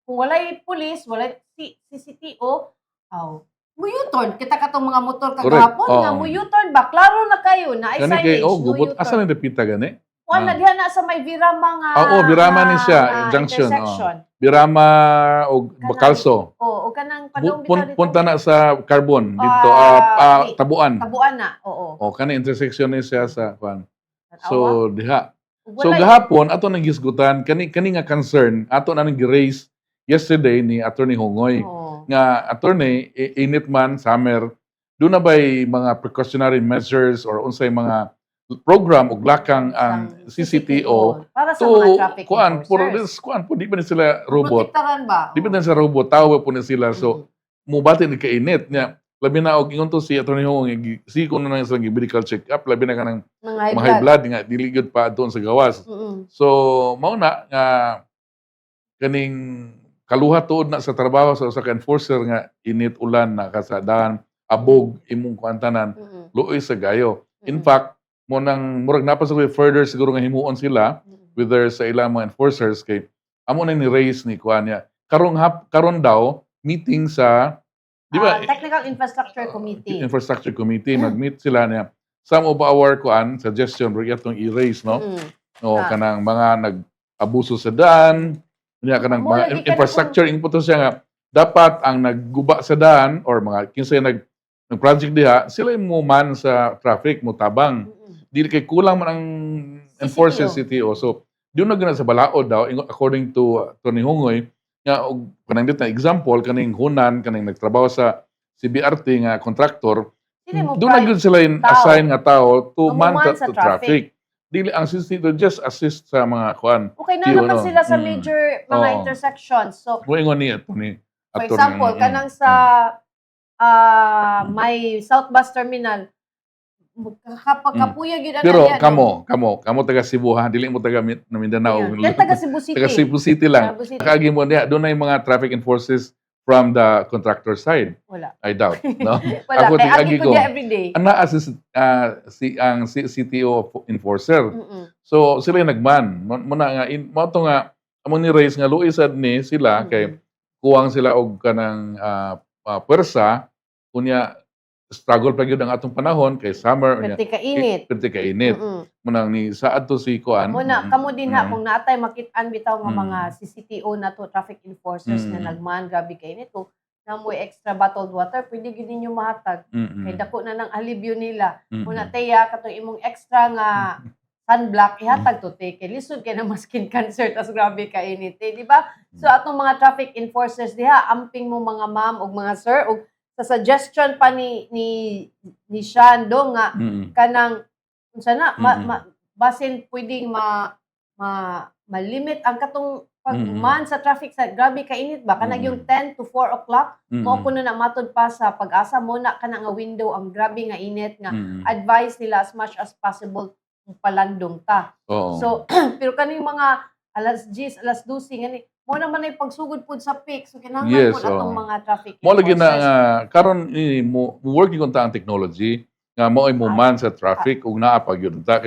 Speaker 2: walay pulis, walay CCTO, mo U-turn kita katong mga motor kagahapon
Speaker 1: Correct.
Speaker 2: nga
Speaker 1: Oo.
Speaker 2: mo U-turn ba klaro na kayo na ay
Speaker 1: Kani
Speaker 2: signage
Speaker 1: kay
Speaker 2: no
Speaker 1: gubot asa
Speaker 2: U-turn.
Speaker 1: na dapita gani?
Speaker 2: Wala diha na sa may Virama nga.
Speaker 1: Birama ni siya,
Speaker 2: nga
Speaker 1: junction.
Speaker 2: intersection.
Speaker 1: Birama o
Speaker 2: Kanang-
Speaker 1: Bacalso.
Speaker 2: O kanang padong bitaw dito.
Speaker 1: Punta na sa Carbon dito Tabuan.
Speaker 2: Tabuan na. Oo.
Speaker 1: O kani intersection ni siya sa kuan.
Speaker 2: Tanawa.
Speaker 1: So diha. So
Speaker 2: Walay-
Speaker 1: gahapon ato nang gisgutan kani nga concern ato na nang gi-raise yesterday ni Attorney Hongoy
Speaker 2: Oo.
Speaker 1: nga attorney init man summer do na bay mga precautionary measures or unsay mga program ug lakang ang CCTO
Speaker 2: para sa
Speaker 1: to
Speaker 2: mga traffic
Speaker 1: kuan for
Speaker 2: enforcers.
Speaker 1: this kuan po di ba ni sila robot
Speaker 2: Protektaran ba?
Speaker 1: di ba na sa robot tawo po ni sila so mubati ni kainit nya labi na og ingon to si Attorney Hongoy si kuno na silang medical check up labi na kanang
Speaker 2: Mga
Speaker 1: mga high blood nga dili gyud pa doon sa gawas. So mao na nga kaning kaluha tuod na sa trabaho sa usa ka enforcer nga init ulan na kasadaan abog imong kuantanan luoy sa gayo. In fact, mo nang murag napasa ko further siguro nga himuon sila whether sa ilang mga enforcers kay amo na ni raise ni kuan niya. Karon daw meeting sa di ba
Speaker 2: Technical Infrastructure Committee.
Speaker 1: Infrastructure Committee mag-meet sila niya. Some of our kuan suggestion ro atong i-raise no. O kanang mga nag-abuso sa daan, niya kanang
Speaker 2: Mo
Speaker 1: mga
Speaker 2: lagi ka
Speaker 1: infrastructure input siya nga dapat ang nagguba sa daan or mga kinsay nag-project diha sila mo man sa traffic mo tabang. Dili kay kulang man ang enforcer CTO. So diyon na gina sa balaod daw according to Tony Hongoy nga og kanang dit na example kaning hunan kaning nagtrabaho sa CBRT nga contractor doon na gyud sila assign nga tao to man
Speaker 2: sa
Speaker 1: to traffic. Dili ang CCTV just assist sa mga kuan.
Speaker 2: Okay na naman sila sa major mga intersections. So
Speaker 1: Mo ingon ni Attorney.
Speaker 2: for example, kanang sa may South Bus Terminal kapag kapuya gyud ana
Speaker 1: Pero
Speaker 2: yan,
Speaker 1: kamo taga Cebu ha, dili mo taga Mindanao.
Speaker 2: Yan taga Cebu City.
Speaker 1: Taga Cebu City lang.
Speaker 2: Cebu City.
Speaker 1: Kagi mo niya doon ay mga traffic enforcers from the contractor side.
Speaker 2: Wala.
Speaker 1: I doubt, no?
Speaker 2: Wala.
Speaker 1: Ako
Speaker 2: Kaya
Speaker 1: agi
Speaker 2: agi ko
Speaker 1: ko.
Speaker 2: niya everyday.
Speaker 1: Ana assist ang CTO enforcer. So sila yung nagman. Muna nga mo to nga among ni raise nga luoy sad ni sila kay kuwang sila og kanang puwersa kunya struggle pa gyud ang atong panahon kay summer unya.
Speaker 2: Perti ka
Speaker 1: init.
Speaker 2: init.
Speaker 1: Munang ni saad to si kuan.
Speaker 2: Muna kamo din ha kung naatay makit-an bitaw nga mga CCTO na to traffic enforcers na nagman grabe kay nito na mo'y extra bottled water pwede gyud ninyo mahatag kay dako na ng alibyo nila. Muna teya katong imong extra nga sunblock ihatag to take lisod kay na skin cancer tas grabe ka init di ba? So atong mga traffic enforcers diha amping mo mga ma'am ug mga sir ug sa suggestion pa ni Shando nga kanang unsa na basin pwedeng ma-limit ang katong pagman sa traffic sa grabe ka init ba kanang yung 10 to 4 o'clock mo kuno na matod pa sa pag-asa mo na kana nga window ang grabe nga init nga advise nila as much as possible palandong ta. So pero kaning mga alas 10 alas 12 ngani mo naman ay pagsugod pud sa peak so kinahanglan pud atong mga traffic
Speaker 1: mo lagi na karon mo working on ta ang technology nga mo ay man sa traffic ug naa pa gyud ta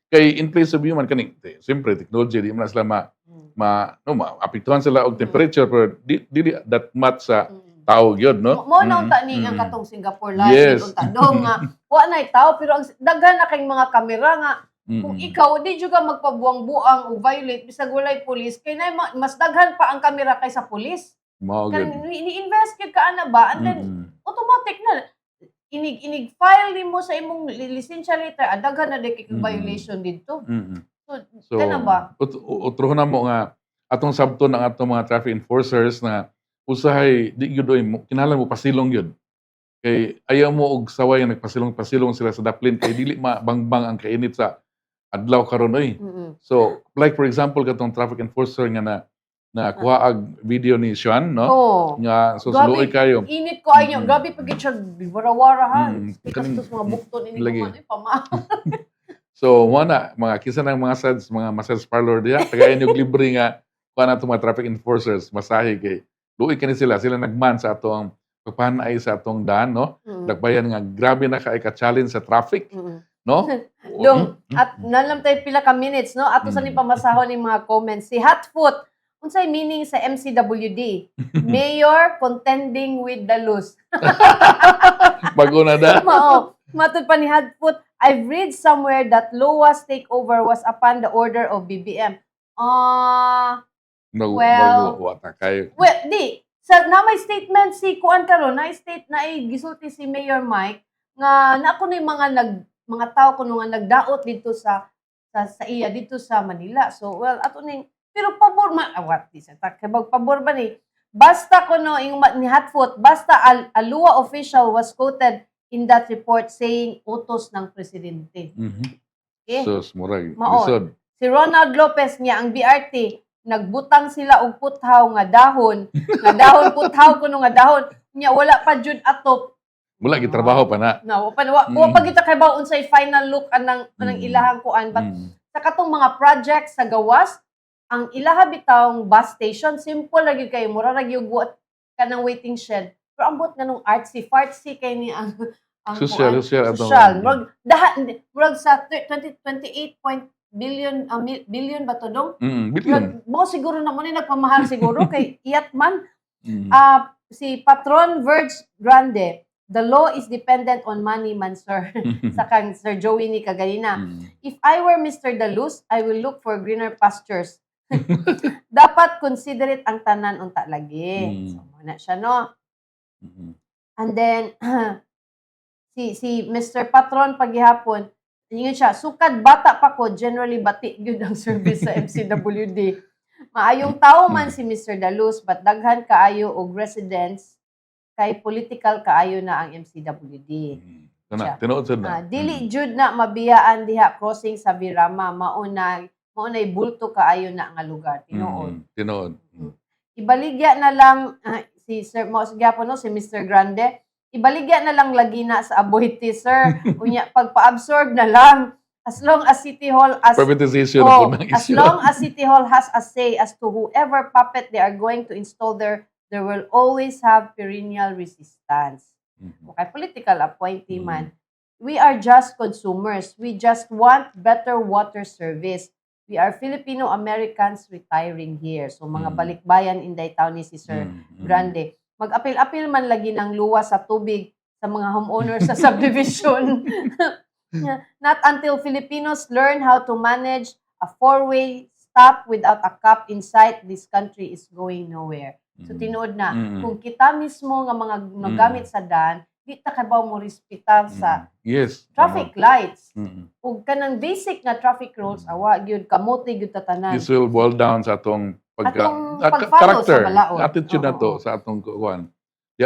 Speaker 1: kay in place of human kaning siyempre technology di man sila maapektuhan sila og temperature pero dili that much sa tao gyud no
Speaker 2: mo na unta ni ang katong Singapore live unta dong nga wa nay tao pero ang daghan na kay mga kamera nga kung ikaw di jud ka magpabuang-buang o violate bisag walay pulis kay nay mas daghan pa ang kamera kaysa pulis. Ni-investigate ka ana ba and then automatic na inig file nimo sa imong lisensya letter daghan na kay violation didto. So kana ba?
Speaker 1: Utrohon na mo nga atong sabton ang atong mga traffic enforcers na usahay di gyud kinahanglan mo pasilong gyud. Kay ayaw mo og saway nagpasilong sila sa daplin kay dili mabangbang ang kainit sa adlaw karon oy. So, like for example katong traffic enforcer nga na kuha ag video ni Sean, no? Nga so luoy kayo.
Speaker 2: Init ko ayo, grabe pag siya warawara ha. Kastos mga bukton ini ko pama.
Speaker 1: So, mga kisa ng mga massage parlor diha, tagayan yung libre nga kuan ato mga traffic enforcers masahe kay luoy kani sila nagman sa atong pagpanay sa atong daan, no? Nagbayan nga grabe na kay ka-challenge sa traffic, no?
Speaker 2: Dong, at nalam tayo pila ka minutes, no? Ato sa ni pamasahon ni mga comments. Si Hotfoot, unsay meaning sa MCWD? Mayor contending with the loose.
Speaker 1: Bago na da.
Speaker 2: Mao, matud pa ni Hotfoot, I've read somewhere that lowest takeover was upon the order of BBM. Well,
Speaker 1: wata kayo.
Speaker 2: well, di. Na may statement si Kuan karon, na gisulti si Mayor Mike nga na ako yung mga tao kuno nga nagdaot dito sa iya dito sa Manila. So well ato ning pero pabor man what this kay pabor ba ni basta kuno yung ni Hotfoot basta a LUA official was quoted in that report saying utos ng presidente. Okay?
Speaker 1: Sus, murag.
Speaker 2: Mao.
Speaker 1: Lisod.
Speaker 2: Si Ronald Lopez niya ang BRT nagbutang sila og puthaw nga dahon puthaw kuno nga dahon nya wala pa jud atop.
Speaker 1: Wala gitrabaho pa na.
Speaker 2: No, wa pa kita kay ba unsay final look anang ilahang kuan but sa katong mga projects sa gawas ang ilaha bitawng bus station simple ra gyud kay mura ra gyud buot kanang waiting shed pero ambot nga nung artsy fartsy kay ni ang
Speaker 1: Social
Speaker 2: murag sa 28 billion ba to dong?
Speaker 1: Billion.
Speaker 2: Mo siguro na mo ni nagpamahal siguro kay iyat man. Si Patron Verge Grande, the law is dependent on money man sir. Sa kang Sir Joey ni kaganina. If I were Mr. Dalus, I will look for greener pastures. Dapat considerate ang tanan unta lagi. So mo na siya no. And then si Mr. Patron paghihapon ingon siya, sukad bata pa ko, generally bati gyud ang service sa MCWD. Maayong tao man si Mr. Dalus, but daghan kaayo og residents kay political kaayo na ang MCWD.
Speaker 1: Tinuod sad na.
Speaker 2: Dili jud na mabiyaan diha crossing sa Virama, maunay bulto kaayo na nga lugar.
Speaker 1: Tinuod.
Speaker 2: Ibaligya na lang si Sir Mo no si Mr. Grande. Ibaligya na lang lagi na sa Aboite, sir. Unya, pagpa-absorb na lang. As long as City Hall
Speaker 1: privatization
Speaker 2: as long as City Hall has a say as to whoever puppet they are going to install there will always have perennial resistance. Okay, political appointee man. We are just consumers. We just want better water service. We are Filipino Americans retiring here. So mga balikbayan inday town ni si Sir Grande. Mag-apil-apil man lagi ng luwa sa tubig sa mga homeowners sa subdivision. Not until Filipinos learn how to manage a four-way stop without a cap in sight, this country is going nowhere. So tinuod na, kung kita mismo nga mga nagamit sa daan, di ta kabaw mo respetar sa traffic lights. Ug kanang basic nga traffic rules, awa gyud kamote gyud tatanan.
Speaker 1: This will boil down sa atong
Speaker 2: character,
Speaker 1: attitude na to sa atong kuan.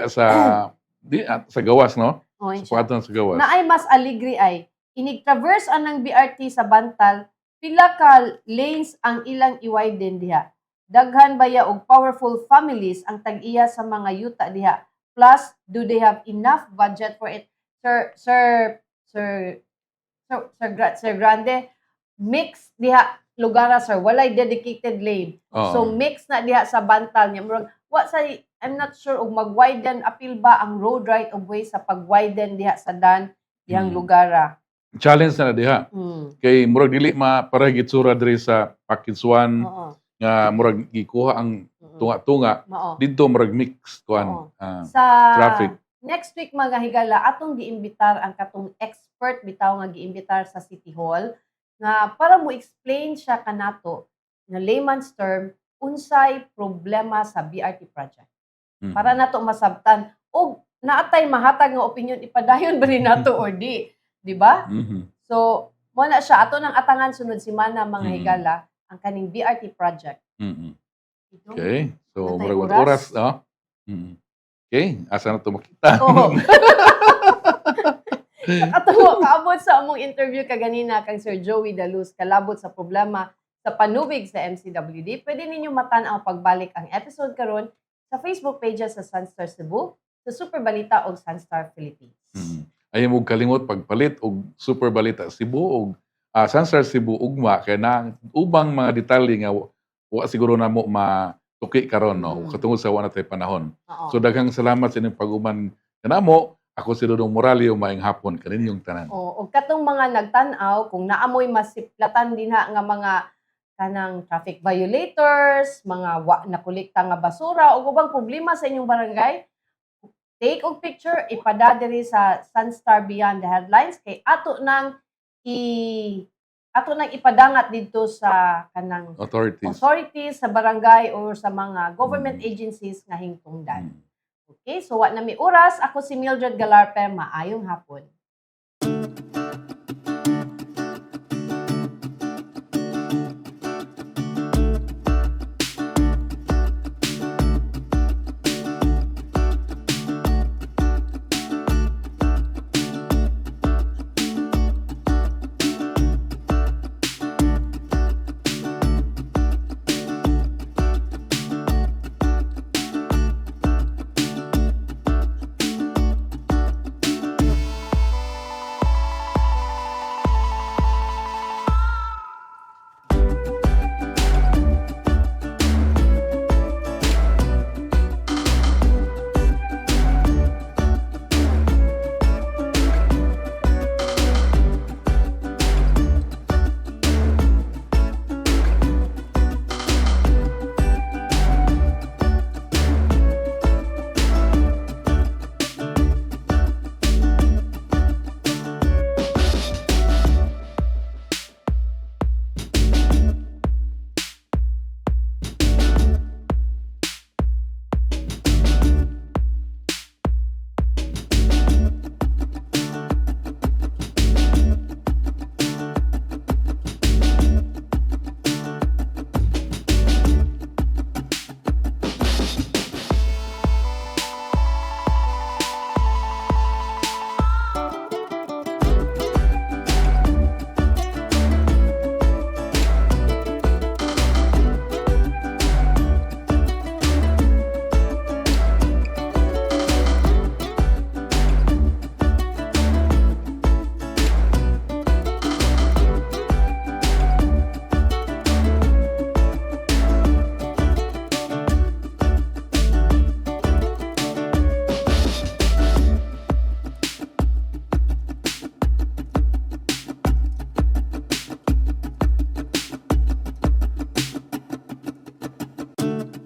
Speaker 1: Sa gawas, no? Sa pagkatong sa gawas.
Speaker 2: Na ay mas aligri ay inig-traverse anang BRT sa Bantal, pila ka lanes ang ilang i-widen diha. Daghan baya og powerful families ang tag-iya sa mga yuta diha. Plus, do they have enough budget for it? Sir Grande, mix diha lugar sir, walay dedicated lane. So mix na diha sa Bantal niya. I'm not sure og mag-widen apil ba ang road right of way sa pag-widen diha sa dan dihang lugar.
Speaker 1: Challenge na diha. Kay murag dili para gitsura diri sa package 1 nga murag gikuha ang tunga-tunga didto murag mix kuan
Speaker 2: sa
Speaker 1: traffic.
Speaker 2: Next week mga higala atong giimbitar ang katong expert bitaw nga giimbitar sa City Hall nga para mo explain siya kanato na layman's term unsay problema sa BRT project. Para nato masabtan og naatay mahatag nga opinion ipadayon ba ni nato or di ba? So mo na siya ato nang atangan sunod semana mga higala ang kaning BRT project.
Speaker 1: Okay. So murag oras, no? Okay, asa na to makita?
Speaker 2: Ato kaabot sa among interview kaganina kang Sir Joey Dalus kalabot sa problema sa panubig sa MCWD. Pwede ninyo matan-aw pagbalik ang episode karon sa Facebook pages sa Sunstar Cebu, sa Super Balita o Sunstar Philippines.
Speaker 1: Ayaw mo kalimot pagpalit og Super Balita Cebu o Sunstar Cebu ugma kay na ubang mga detalye nga wa siguro namo matuki karon no katungod sa wa natay panahon. So daghang salamat sa inyong pag-uman kanamo. Ako si Dudong Moralio, maayong hapon kaninyong tanan.
Speaker 2: O katong mga nagtan-aw kung naamoy masiplatan din nga mga kanang traffic violators, mga wa nakolekta nga basura o ubang problema sa inyong barangay, take og picture, ipada diri sa Sunstar Beyond the Headlines kay ato nang ipadangat dito sa kanang authorities sa barangay or sa mga government agencies nga hingtungdan. Okay, so wa na mi oras, ako si Mildred Galarpe, maayong hapon.